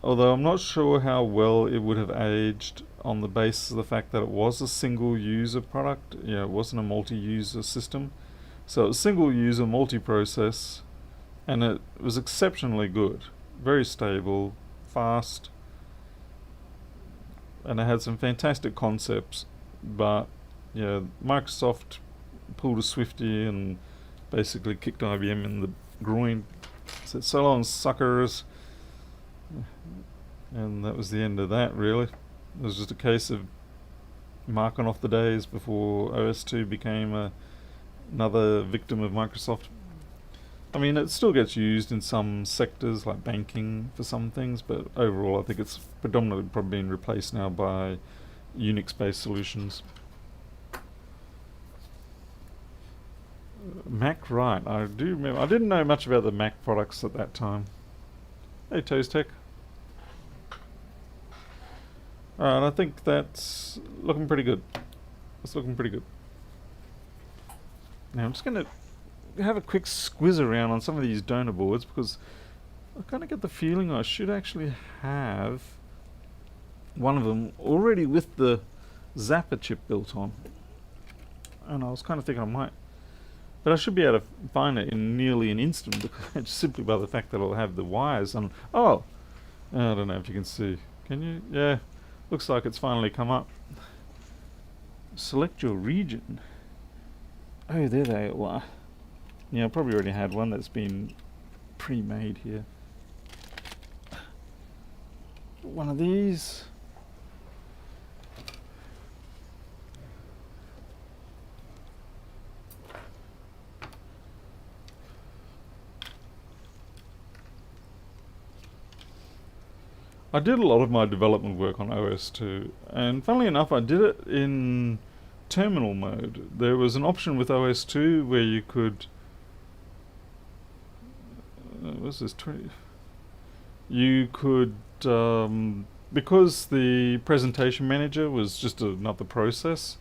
although I'm not sure how well it would have aged on the basis of the fact that it was a single user product. Yeah, it wasn't a multi-user system. So it was single user, multi-process, and it was exceptionally good. Very stable, fast, and it had some fantastic concepts, but yeah, Microsoft pulled a Swiftie and basically kicked IBM in the groin. Said, so long, suckers. And that was the end of that, really. It was just a case of marking off the days before OS2 became another victim of Microsoft. I mean, it still gets used in some sectors, like banking, for some things, but overall I think it's predominantly probably being replaced now by Unix-based solutions. Mac, right, I do remember. I didn't know much about the Mac products at that time. Hey, Toast Tech. Alright, I think that's looking pretty good. It's looking pretty good. Now I'm just going to have a quick squiz around on some of these donor boards because I kind of get the feeling I should actually have one of them already with the Zapper chip built on. And I was kind of thinking I might. But I should be able to find it in nearly an instant because simply by the fact that I'll have the wires on. Oh! I don't know if you can see. Can you? Yeah. Looks like it's finally come up. Select your region. Oh, there they all are. Yeah, I probably already had one that's been pre-made here. One of these. I did a lot of my development work on OS2, and funnily enough I did it in terminal mode. There was an option with OS2 where you could what's this, 20? You could because the presentation manager was just another process,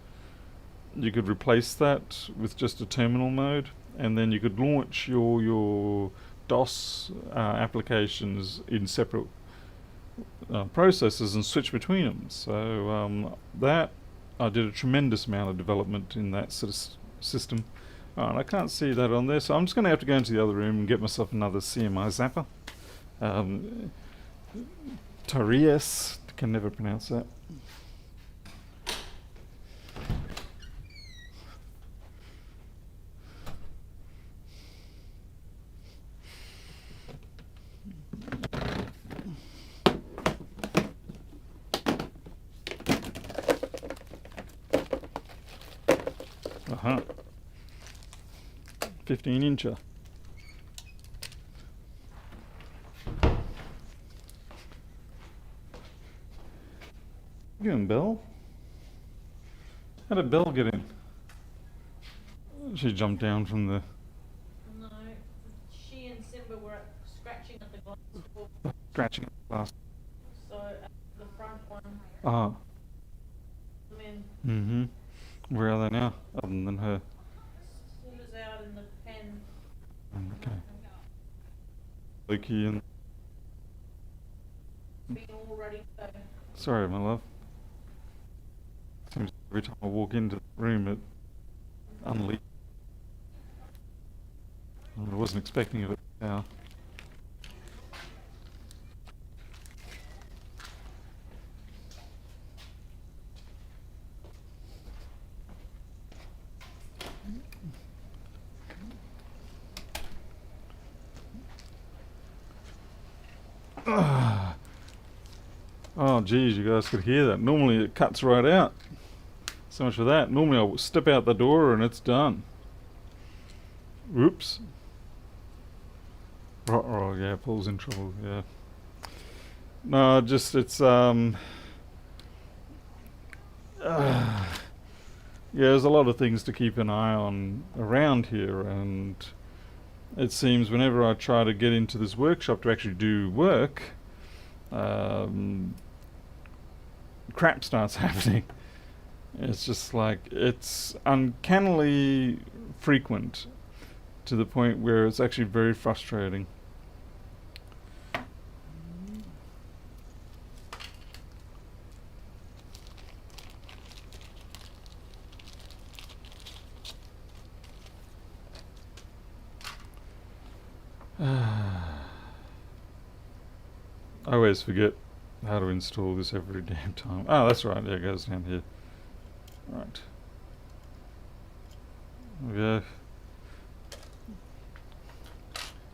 you could replace that with just a terminal mode, and then you could launch your DOS applications in separate processes and switch between them. So that I did a tremendous amount of development in that sort of system. I can't see that on there, so I'm just going to have to go into the other room and get myself another CMIZapper. Tiresias, can never pronounce that. Uh-huh. 15-incher. You and Belle? How did Belle get in? She jumped down from the... No, she and Simba were scratching at the glass door. Scratching at the glass. So the front one. Ah. Them in. Mm-hmm. Where are they now, other than her? Simba's out in the pen. Okay. Loki and... Being all ready to go. Sorry, my love. Seems every time I walk into the room it unleashes. I wasn't expecting it now. Oh geez, you guys could hear that. Normally it cuts right out. So much for that. Normally I'll step out the door and it's done. Whoops. Oh yeah, Paul's in trouble, yeah. No, just it's yeah, there's a lot of things to keep an eye on around here, and it seems whenever I try to get into this workshop to actually do work, crap starts happening. It's just like, it's uncannily frequent to the point where it's actually very frustrating. I always forget how to install this every damn time. Oh, that's right, yeah, it goes down here. Right. Okay.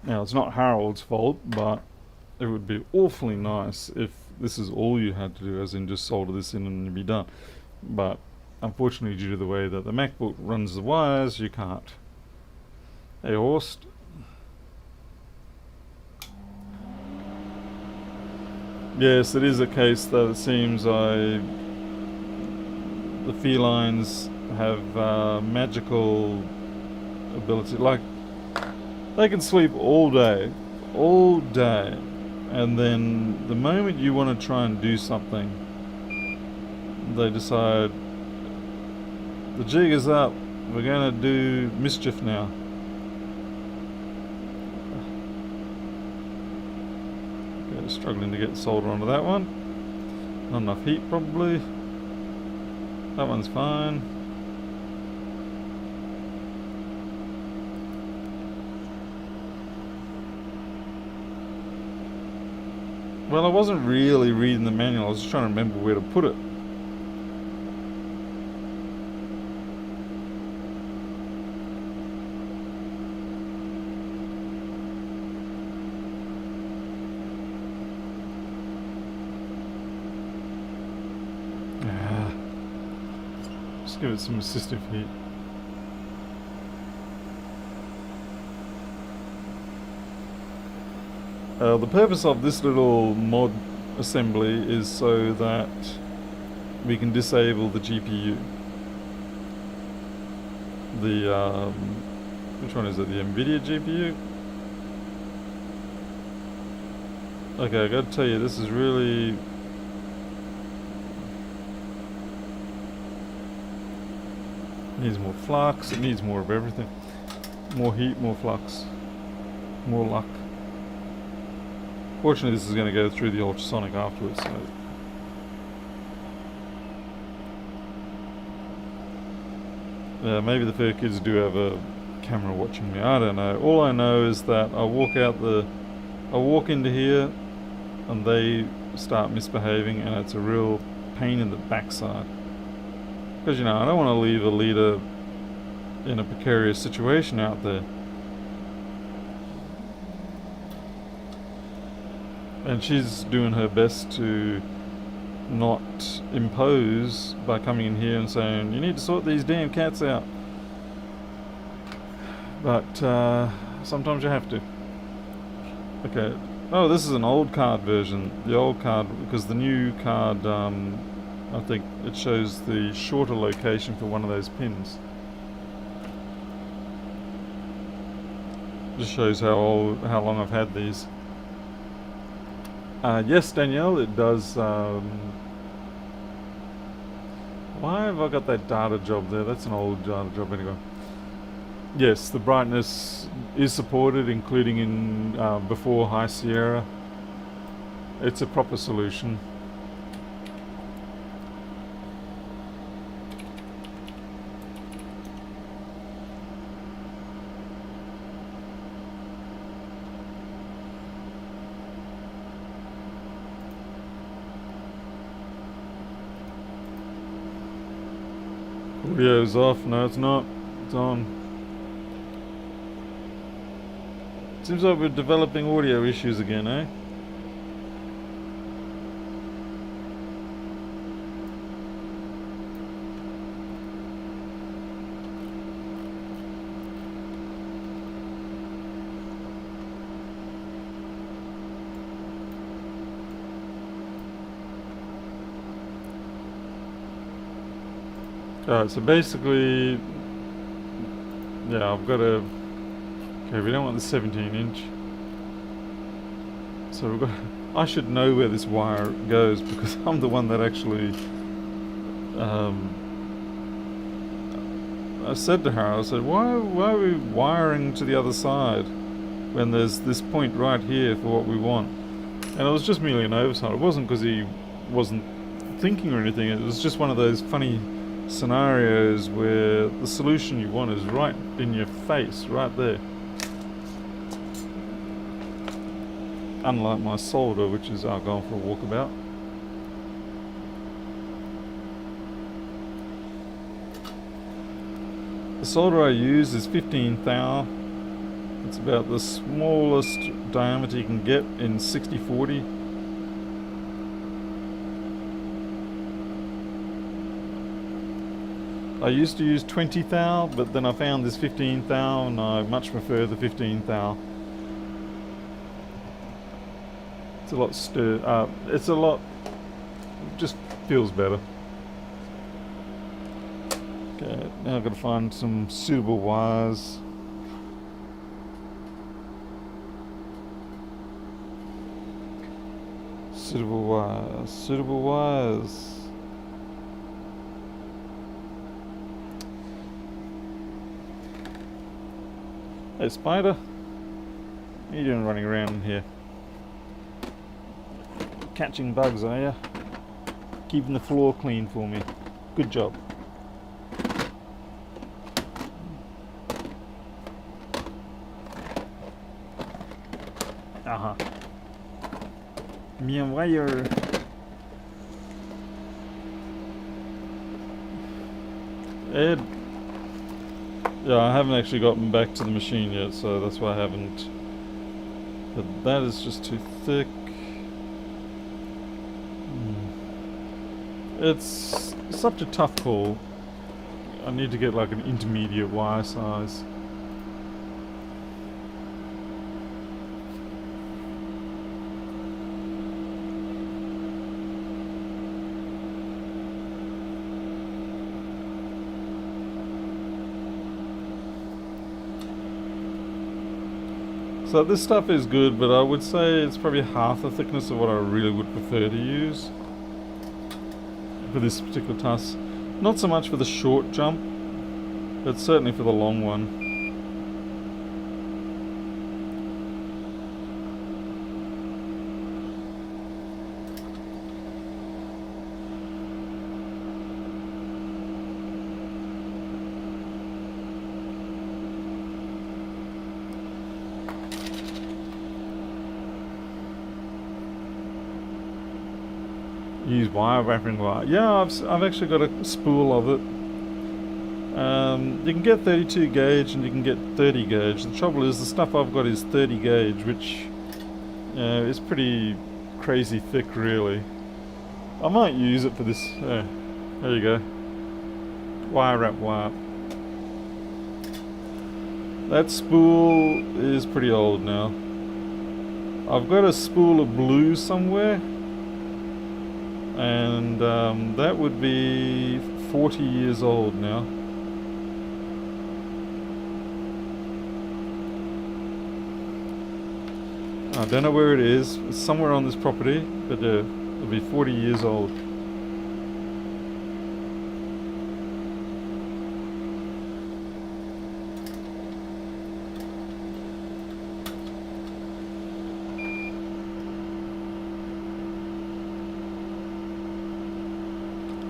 Now, it's not Harold's fault, but it would be awfully nice if this is all you had to do, as in just solder this in and you'd be done. But unfortunately, due to the way that the MacBook runs the wires, you can't. Hey, Horst. Yes, it is a case that it seems the felines have magical ability. Like, they can sleep all day, and then the moment you want to try and do something, they decide the jig is up, we're going to do mischief now. Okay, struggling to get solder onto that one. Not enough heat probably. That one's fine. Well, I wasn't really reading the manual, I was just trying to remember where to put it. Just give it some assistive heat. The purpose of this little mod assembly is so that we can disable the GPU. The, which one is it? The NVIDIA GPU? Okay, I gotta tell you, this is really... needs more flux, it needs more of everything. More heat, more flux, more luck. Fortunately, this is going to go through the ultrasonic afterwards, so... Yeah, maybe the fair kids do have a camera watching me, I don't know. All I know is that I walk into here and they start misbehaving, and it's a real pain in the backside. Because, you know, I don't want to leave a leader in a precarious situation out there. And she's doing her best to not impose by coming in here and saying, you need to sort these damn cats out. But sometimes you have to. Okay. Oh, this is an old card version. The old card, because the new card, I think it shows the shorter location for one of those pins. Just shows how long I've had these. Yes, Danielle, it does. Why have I got that data job there? That's an old data job anyway. Yes, the brightness is supported, including in before High Sierra. It's a proper solution. Audio's off. No, it's not. It's on. Seems like we're developing audio issues again, eh? Alright, so basically, yeah, I've got a... Okay, we don't want the 17-inch. So we've got... I should know where this wire goes, because I'm the one that actually... I said to her, I said, why are we wiring to the other side when there's this point right here for what we want? And it was just merely an oversight. It wasn't because he wasn't thinking or anything. It was just one of those funny scenarios where the solution you want is right in your face, right there. Unlike my solder, which is going for a walkabout. The solder I use is 15 thou. It's about the smallest diameter you can get in 6040. I used to use 20 thou, but then I found this 15 thou, and I much prefer the 15 thou. It's a lot it's a lot, just feels better. Okay, now I've got to find some suitable wires. Suitable wires. Suitable wires. Hey, Spider. What are you doing running around in here? Catching bugs, are you? Keeping the floor clean for me. Good job. Aha. Bien wire. Ed. Yeah, I haven't actually gotten back to the machine yet, so that's why I haven't. But that is just too thick. It's such a tough call. I need to get like an intermediate wire size. So this stuff is good, but I would say it's probably half the thickness of what I really would prefer to use for this particular task. Not so much for the short jump, but certainly for the long one. Use wire wrapping wire. Yeah, I've actually got a spool of it. You can get 32 gauge and you can get 30 gauge. The trouble is the stuff I've got is 30 gauge, which is pretty crazy thick, really. I might use it for this. There you go. Wire wrap wire. That spool is pretty old now. I've got a spool of blue somewhere. And that would be 40 years old now. I don't know where it is. It's somewhere on this property, but it'll be 40 years old.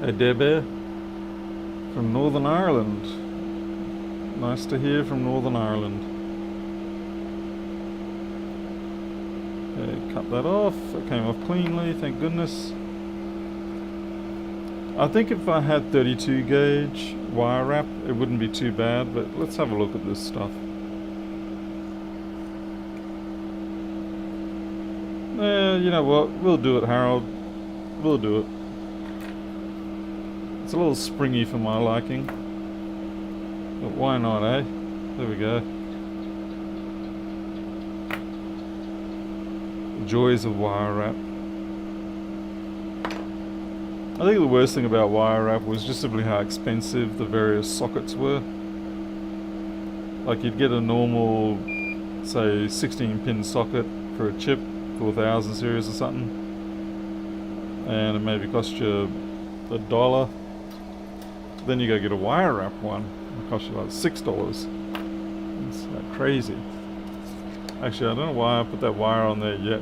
Hey Debbie, from Northern Ireland. Nice to hear from Northern Ireland. Okay, cut that off. It came off cleanly, thank goodness. I think if I had 32 gauge wire wrap, it wouldn't be too bad, but let's have a look at this stuff. You know what? We'll do it, Harold. We'll do it. It's a little springy for my liking, but why not, eh? There we go. The joys of wire wrap. I think the worst thing about wire wrap was just simply how expensive the various sockets were. Like you'd get a normal, say, 16-pin socket for a chip, 4000 series or something, and it maybe cost you $1. Then you go get a wire wrap one, it costs you like $6. It's like crazy. Actually, I don't know why I put that wire on there yet.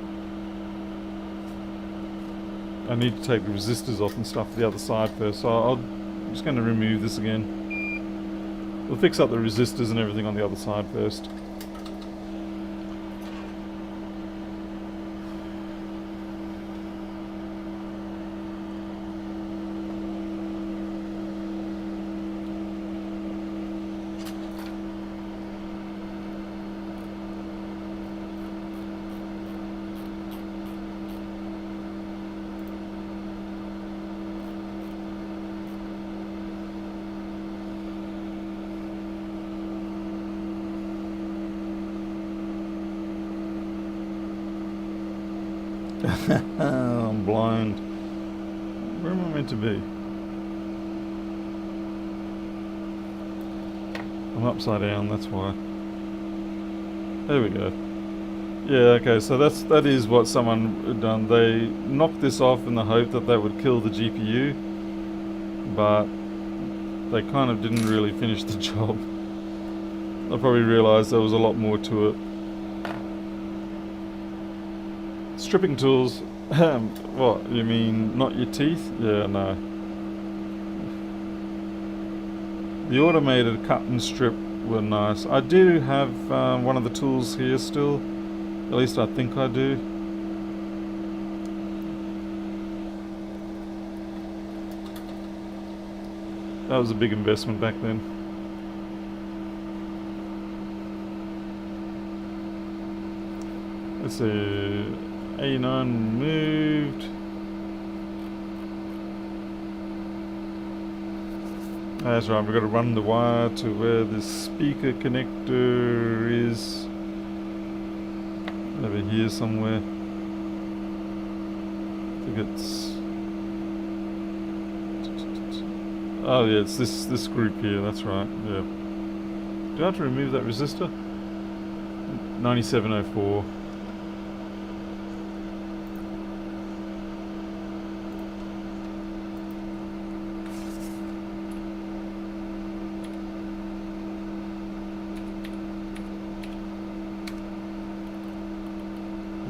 I need to take the resistors off and stuff the other side first, so I'm just going to remove this again. We'll fix up the resistors and everything on the other side first. I'm blind. Where am I meant to be? I'm upside down, that's why. There we go. Yeah, okay, so that is what someone had done. They knocked this off in the hope that that would kill the GPU, but they kind of didn't really finish the job. They probably realised there was a lot more to it. Stripping tools. What, you mean not your teeth? Yeah, no. The automated cut and strip were nice. I do have one of the tools here still. At least I think I do. That was a big investment back then. Let's see. A9 moved. That's right, we've got to run the wire to where the speaker connector is. Over here somewhere. I think it's... Oh yeah, it's this group here, that's right, yeah. Do I have to remove that resistor? 9704.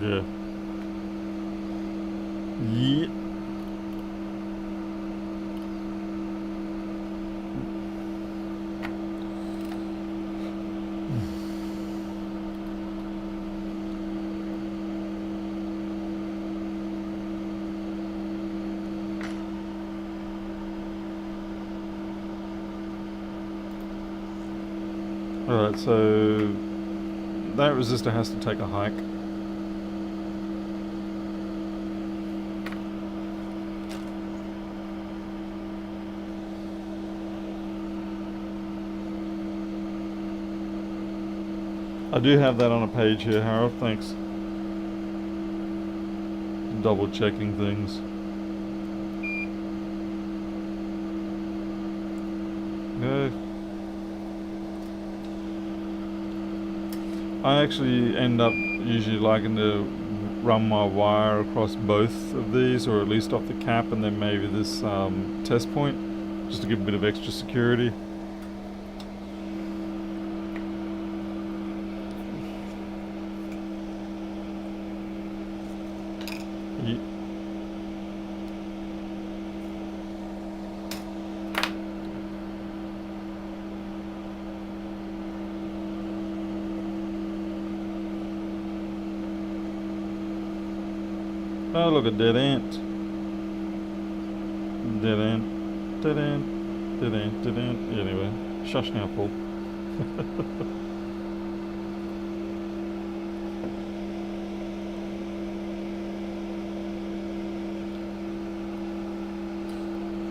Yeah. Yeah. Alright, so that resistor has to take a hike. I do have that on a page here, Harold, thanks. Double checking things. Okay. I actually end up usually liking to run my wire across both of these, or at least off the cap and then maybe this test point, just to give a bit of extra security. Oh, look, a dead ant. Dead ant. Dead ant. Dead ant. Dead ant. Anyway, shush now, Paul.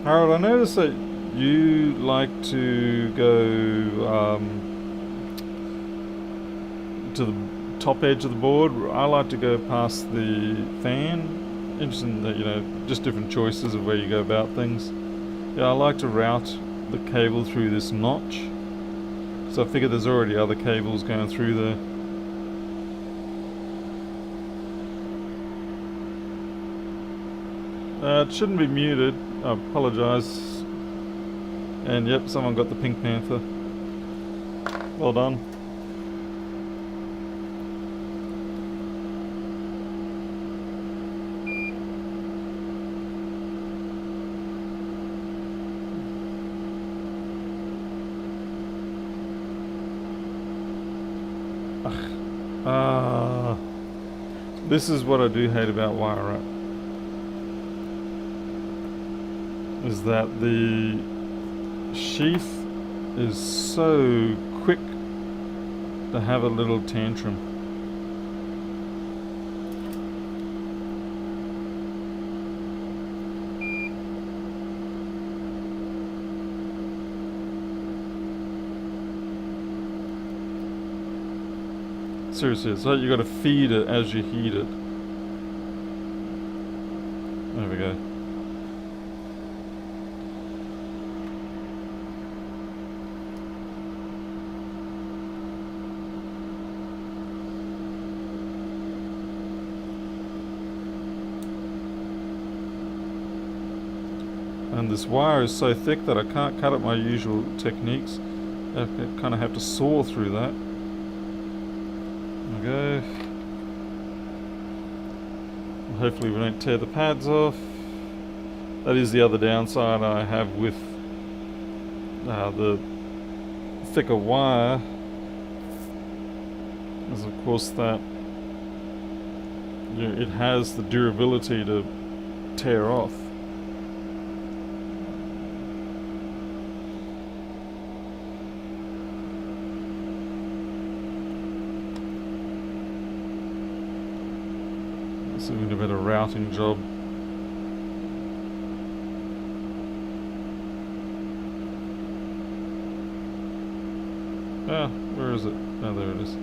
Harold, I noticed that you like to go to the top edge of the board. I like to go past the fan. Interesting that, you know, just different choices of where you go about things. Yeah, I like to route the cable through this notch. So I figure there's already other cables going through there. It shouldn't be muted. I apologise. And yep, someone got the Pink Panther. Well done. This is what I do hate about wire wrap. Is that the sheath is so quick to have a little tantrum. Seriously, it's like you gotta feed it as you heat it. There we go. And this wire is so thick that I can't cut it my usual techniques. I kind of have to saw through that. There we go. Hopefully we don't tear the pads off. That is the other downside I have with the thicker wire, is of course that it has the durability to tear off. So we need a better routing job. Ah, where is it? Oh, there it is.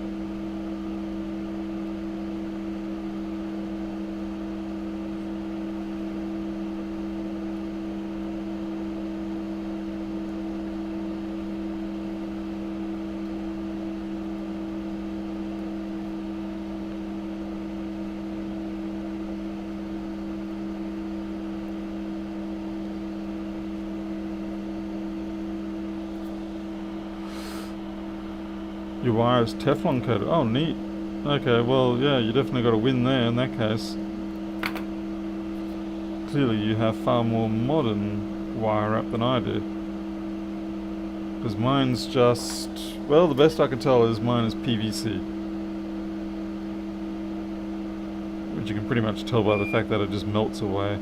Your wire is Teflon coated. Oh, neat. Okay, well, yeah, you definitely got a win there in that case. Clearly you have far more modern wire wrap than I do. Because mine's just... well, the best I can tell is mine is PVC. Which you can pretty much tell by the fact that it just melts away.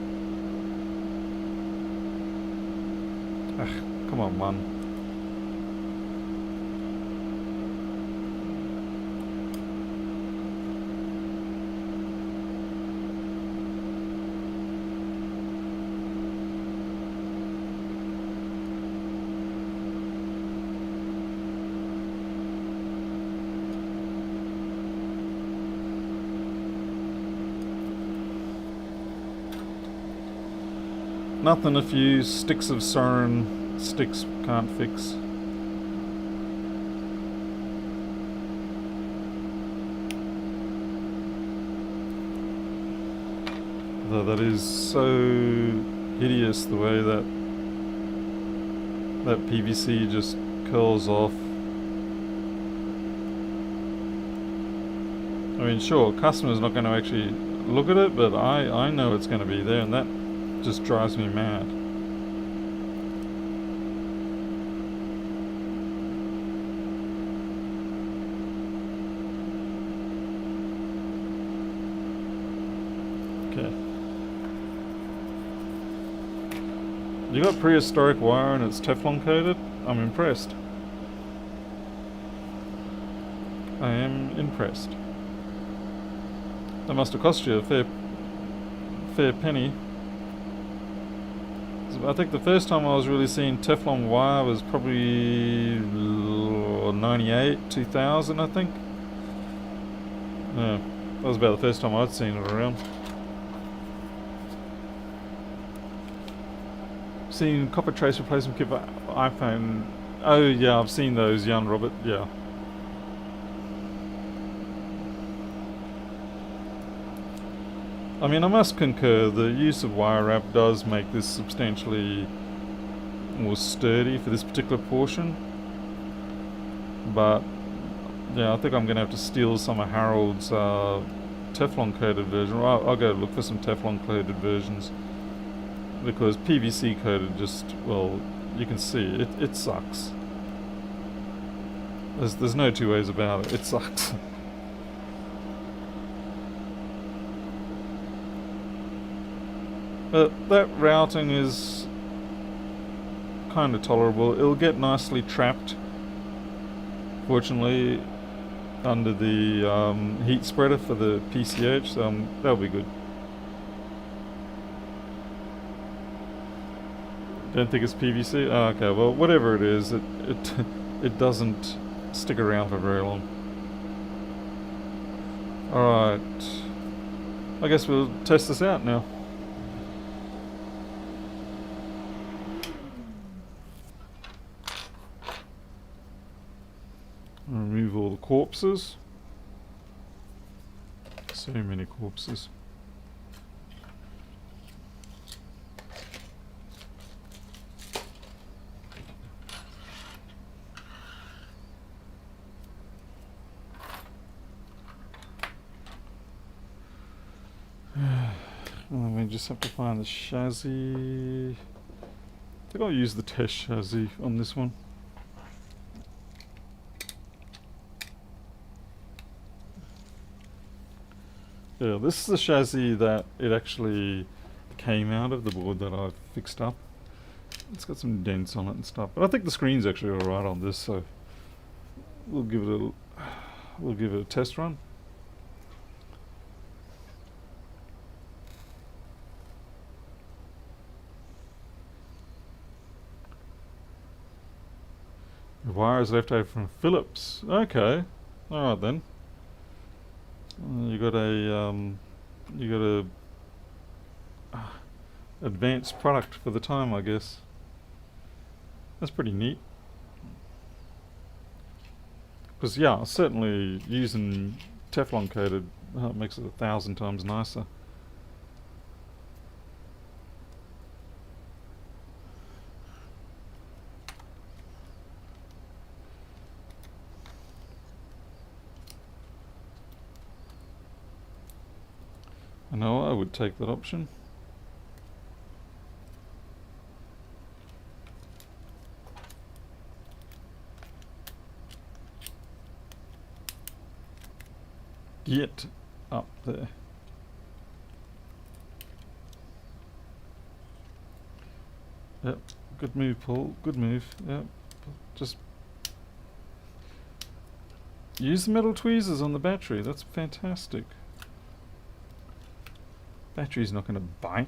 Ugh, come on, man. Nothing a few sticks of sarin sticks can't fix. Though that is so hideous the way that PVC just curls off. I mean, sure, customer's not going to actually look at it, but I know it's going to be there, and that just drives me mad. Okay. You got prehistoric wire and it's Teflon coated? I'm impressed. I am impressed. That must have cost you a fair penny. I think the first time I was really seeing Teflon wire was probably 98, 2000, I think. Yeah, that was about the first time I'd seen it around. Seen copper trace replacement kit for iPhone. Oh yeah, I've seen those, Jan Robert, yeah. I mean, I must concur, the use of wire wrap does make this substantially more sturdy for this particular portion. But, yeah, I think I'm going to have to steal some of Harold's Teflon coated version. I'll go look for some Teflon coated versions. Because PVC coated just, well, you can see, it sucks. There's no two ways about it, it sucks. But that routing is kind of tolerable. It'll get nicely trapped, fortunately, under the heat spreader for the PCH, so that'll be good. Don't think it's PVC? Oh, okay, well, whatever it is, it doesn't stick around for very long. Alright. I guess we'll test this out now. Remove all the corpses. So many corpses. And then we just have to find the chassis. I think I'll use the test chassis on this one. Yeah, this is the chassis that it actually came out of, the board that I've fixed up. It's got some dents on it and stuff, but I think the screen's actually alright on this, so we'll give it a test run. The wires left over from Philips. Okay, alright then. You got a advanced product for the time, I guess. That's pretty neat. Because yeah, certainly using Teflon coated makes it 1,000 times nicer. I know I would take that option. Get up there. Yep, good move, Paul. Good move. Yep, just use the metal tweezers on the battery. That's fantastic. Battery's not going to bite,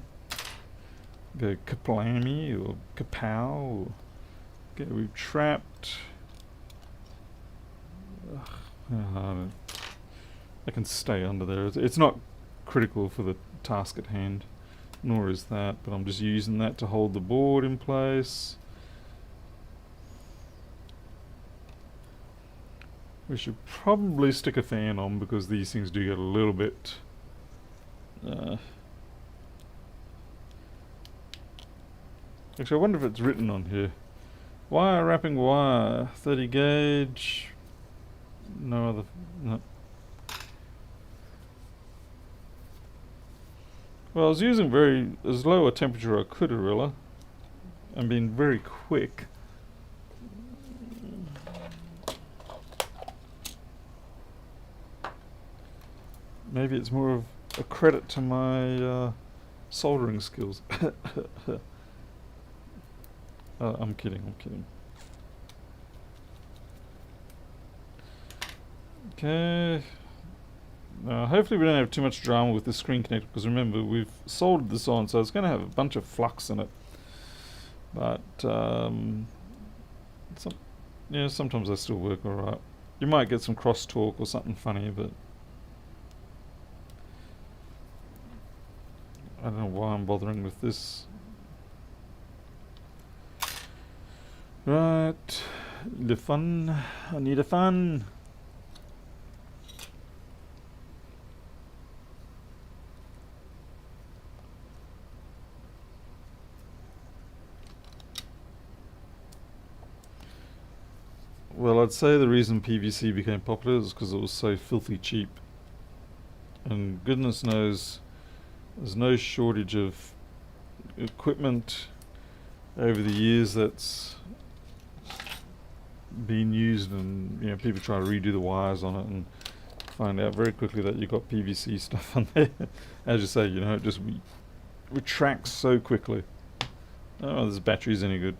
go kaplammy or kapow, or get retrapped. I can stay under there. It's not critical for the task at hand, nor is that, but I'm just using that to hold the board in place. We should probably stick a fan on because these things do get a little bit actually, I wonder if it's written on here. Wire wrapping wire, 30 gauge. No other. No. Well, I was using as low a temperature I could, Arilla, and being very quick. Maybe it's more of a credit to my soldering skills. I'm kidding, I'm kidding. Okay. Hopefully we don't have too much drama with the screen connector, because remember, we've soldered this on, so it's going to have a bunch of flux in it. But, yeah, sometimes they still work alright. You might get some cross-talk or something funny, but I don't know why I'm bothering with this. Right, the fun. I need a fun. Well, I'd say the reason PVC became popular is because it was so filthy cheap. And goodness knows, there's no shortage of equipment over the years that's been used, and people try to redo the wires on it and find out very quickly that you've got PVC stuff on there. As you say, it just retracts so quickly. Oh, this battery's any good?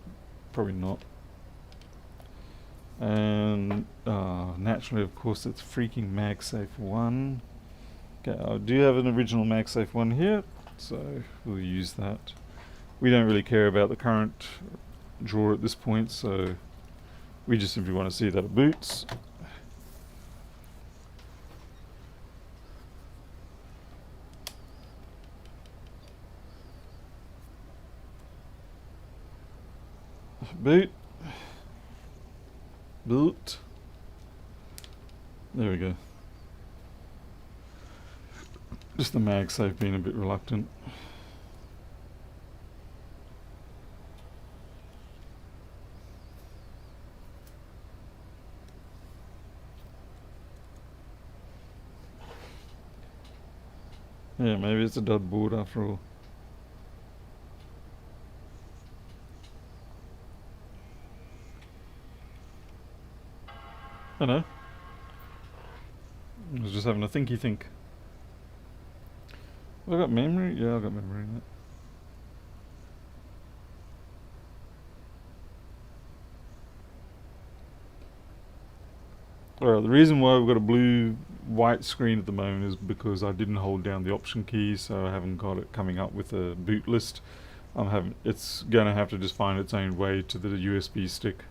Probably not. And naturally, of course, it's freaking MagSafe 1. Okay, I do have an original MagSafe 1 here, so we'll use that. We don't really care about the current drawer at this point, so we just simply want to see that it boots. Boot. Boot. There we go. Just the MagSafe being a bit reluctant. Yeah, maybe it's a dud board after all. I know. I was just having a thinky think. Have I got memory? Yeah, I've got memory in it. Alright, the reason why we've got a blue-white screen at the moment is because I didn't hold down the option key, so I haven't got it coming up with a boot list. It's gonna have to just find its own way to the USB stick.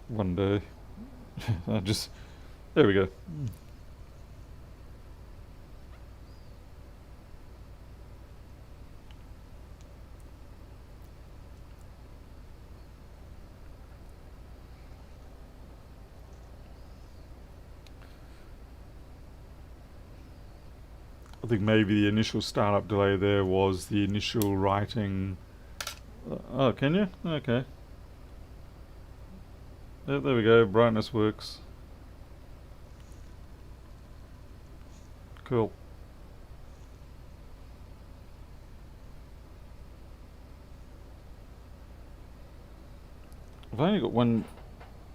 One day. There we go. I think maybe the initial startup delay there was the initial writing. Oh, can you? Okay. There we go, brightness works. Cool. I've only got one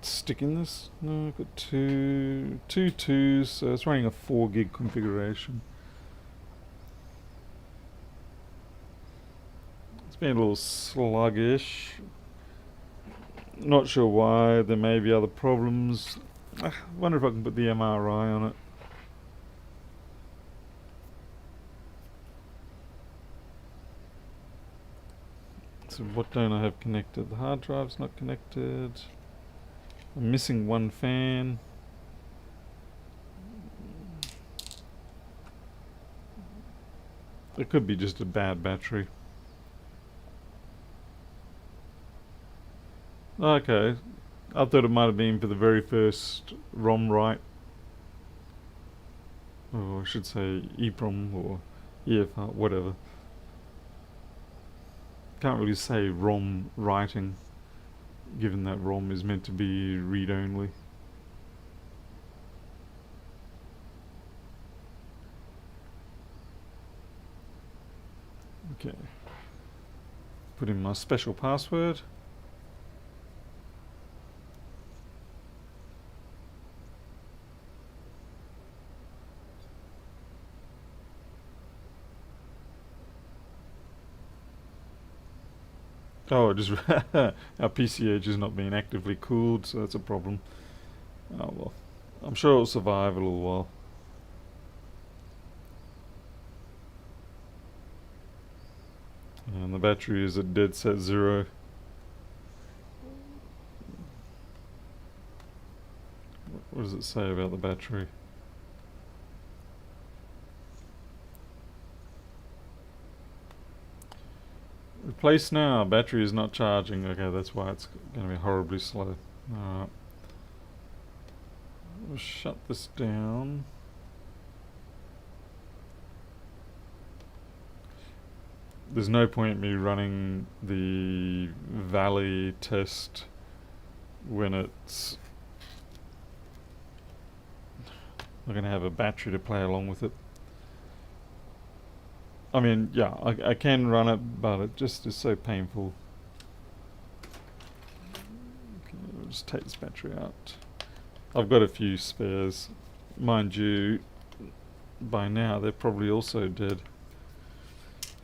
stick in this. No, I've got two twos, so it's running a 4 gig configuration. It's been a little sluggish. Not sure why, there may be other problems. I wonder if I can put the MRI on it. So what don't I have connected? The hard drive's not connected. I'm missing one fan. It could be just a bad battery. Okay, I thought it might have been for the very first ROM write. Or I should say EEPROM or EFR, whatever. Can't really say ROM writing, given that ROM is meant to be read-only. Okay. Put in my special password. Oh, it just our PCH is not being actively cooled, so that's a problem. Oh well, I'm sure it'll survive a little while. And the battery is at dead set 0. What does it say about the battery? Replace now. Battery is not charging. Okay, that's why it's going to be horribly slow. Alright. We'll shut this down. There's no point in me running the Valley test when it's not going to have a battery to play along with it. I mean, yeah, I can run it, but it just is so painful. Okay, I'll just take this battery out. I've got a few spares. Mind you, by now they're probably also dead.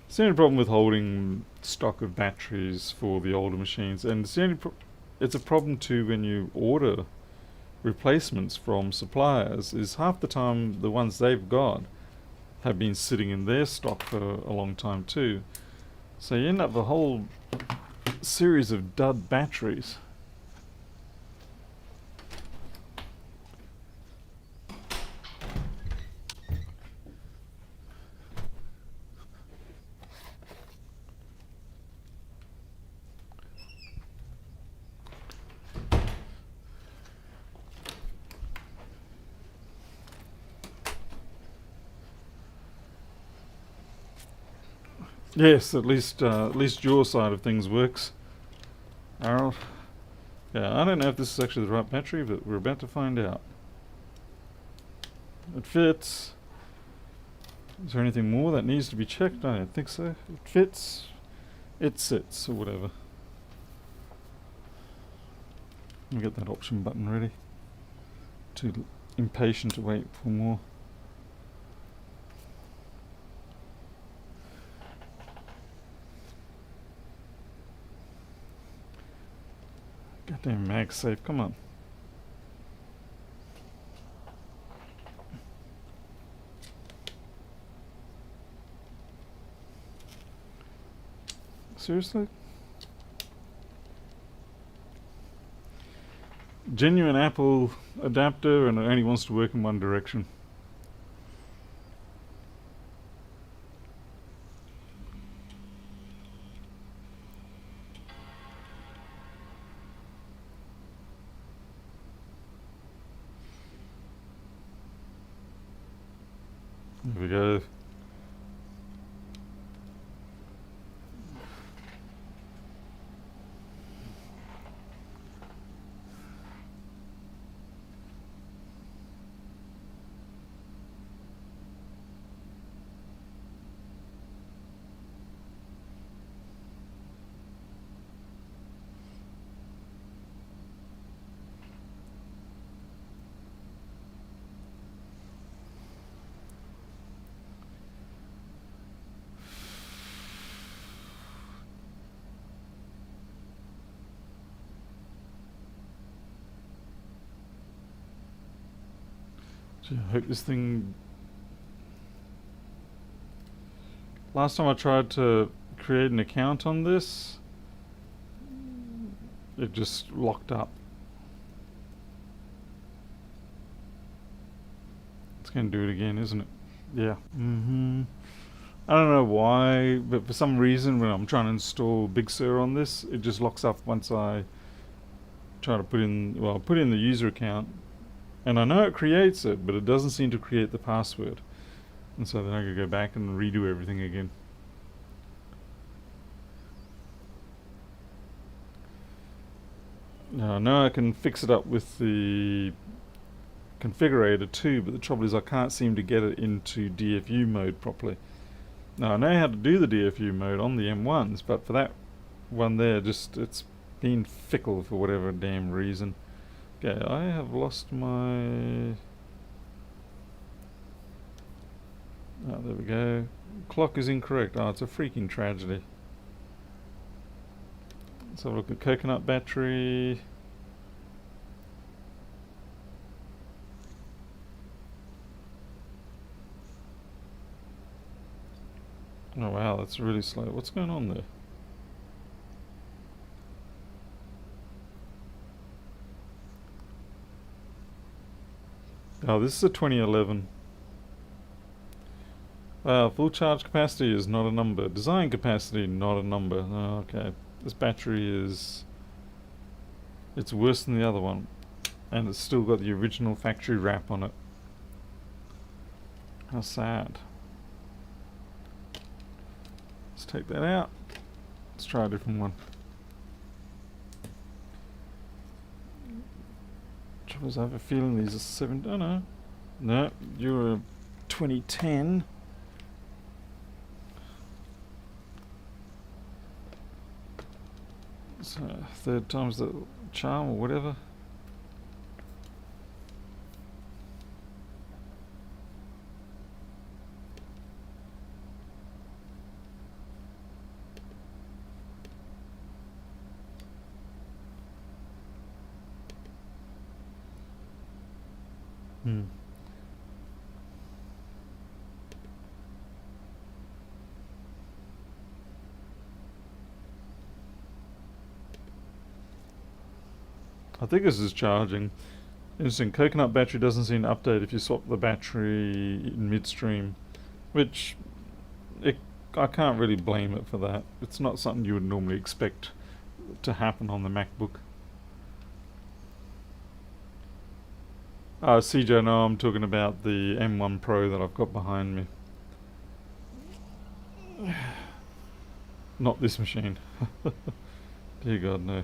It's the only problem with holding stock of batteries for the older machines, and it's a problem too when you order replacements from suppliers, is half the time the ones they've got have been sitting in their stock for a long time too. So you end up with a whole series of dud batteries. Yes, at least your side of things works, Harold. Yeah, I don't know if this is actually the right battery, but we're about to find out. It fits. Is there anything more that needs to be checked? I don't think so. It fits. It sits, or whatever. Let me get that option button ready. Too impatient to wait for more. Goddamn MagSafe, come on. Seriously? Genuine Apple adapter, and it only wants to work in one direction. There we go. Gee, I hope this thing... Last time I tried to create an account on this, it just locked up. It's going to do it again, isn't it? Yeah. I don't know why, but for some reason when I'm trying to install Big Sur on this, it just locks up once I try to put in, well, put in the user account. And I know it creates it, but it doesn't seem to create the password. And so then I could go back and redo everything again. Now I know I can fix it up with the configurator too, but the trouble is I can't seem to get it into DFU mode properly. Now I know how to do the DFU mode on the M1s, but for that one there, just it's been fickle for whatever damn reason. Okay, I have lost my... Oh, there we go. Clock is incorrect. Oh, it's a freaking tragedy. Let's have a look at coconut battery. Oh wow, that's really slow. What's going on there? Oh, this is a 2011. Full charge capacity is not a number. Design capacity, not a number. Oh, okay. This battery is... It's worse than the other one. And it's still got the original factory wrap on it. How sad. Let's take that out. Let's try a different one. Trouble is, I have a feeling these are 7... Oh no. No, you're a 2010. So, third time's the charm or whatever. I think this is charging. Interesting, coconut battery doesn't seem to update if you swap the battery in midstream, which I can't really blame it for that. It's not something you would normally expect to happen on the MacBook. CJ, no, I'm talking about the M1 Pro that I've got behind me. Not this machine. Dear God, no.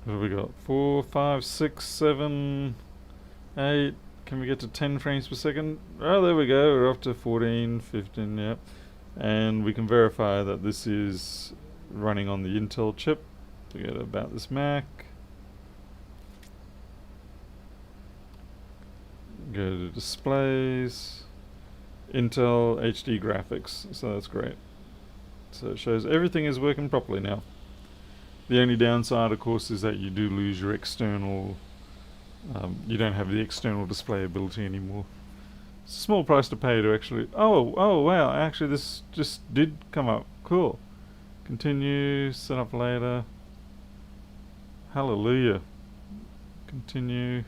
What have we got? 4, 5, 6, 7, 8. Can we get to 10 frames per second? Oh, there we go. We're up to 14, 15, yep. And we can verify that this is running on the Intel chip. Forget about this Mac. Go to displays. Intel HD graphics. So that's great. So it shows everything is working properly now. The only downside, of course, is that you do lose your external. You don't have the external display ability anymore. It's a small price to pay to actually. Oh wow! Actually, this just did come up. Cool. Continue. Set up later. Hallelujah. Continue.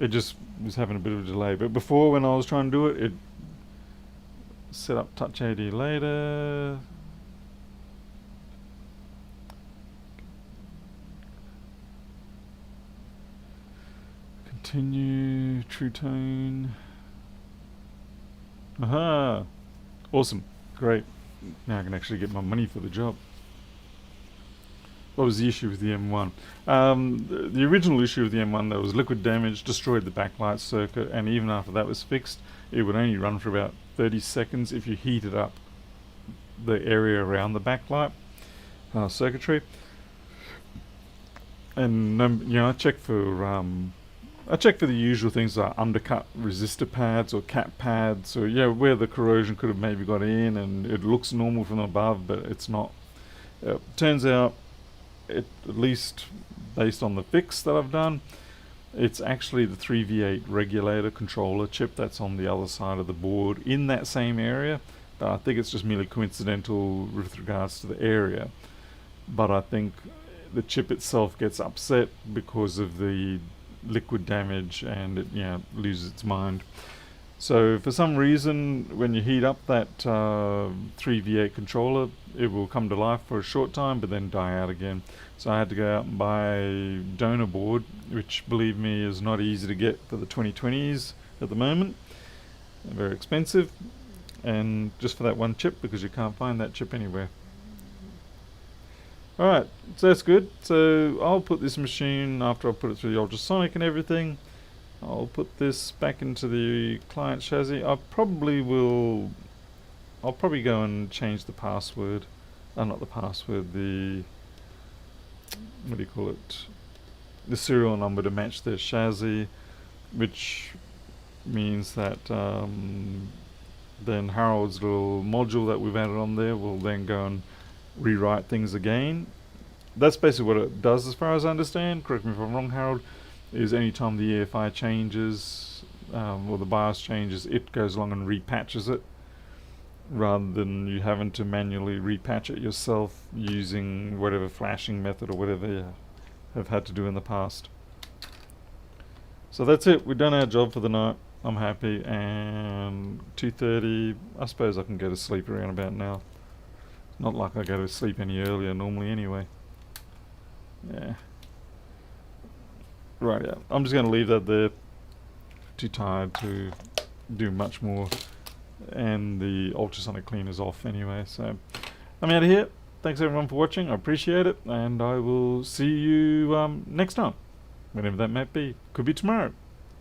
It just was having a bit of a delay. But before, when I was trying to do it, it set up Touch AD later. Continue. True tone. Aha! Awesome. Great. Now I can actually get my money for the job. What was the issue with the M1? The original issue with the M1, there was liquid damage, destroyed the backlight circuit, and even after that was fixed, it would only run for about 30 seconds if you heated up the area around the backlight circuitry. And I checked for the usual things like undercut resistor pads or cap pads, or where the corrosion could have maybe got in, and it looks normal from above, but it's not. Turns out, at least based on the fix that I've done, it's actually the 3V8 regulator controller chip that's on the other side of the board in that same area. I think it's just merely coincidental with regards to the area, but I think the chip itself gets upset because of the liquid damage, and it loses its mind. So for some reason, when you heat up that 3V8 controller, it will come to life for a short time but then die out again. So I had to go out and buy a donor board, which, believe me, is not easy to get for the 2020s at the moment. They're very expensive, and just for that one chip, because you can't find that chip anywhere. Alright, so that's good. So I'll put this machine, after I put it through the ultrasonic and everything, I'll put this back into the client chassis. I'll probably go and change the password. Not the password, the the serial number to match their chassis, which means that then Harold's little module that we've added on there will then go and rewrite things again. That's basically what it does, as far as I understand. Correct me if I'm wrong, Harold. Is anytime the EFI changes or the BIOS changes, it goes along and repatches it, rather than you having to manually repatch it yourself using whatever flashing method or whatever you have had to do in the past. So that's it. We've done our job for the night. I'm happy. And 2:30, I suppose I can go to sleep around about now. Not like I go to sleep any earlier normally anyway. Yeah. Right, yeah. I'm just going to leave that there. Too tired to do much more. And the ultrasonic cleaner's off anyway. So I'm out of here. Thanks everyone for watching. I appreciate it. And I will see you next time. Whenever that might be. Could be tomorrow.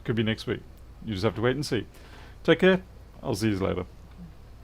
Could be next week. You just have to wait and see. Take care. I'll see you later.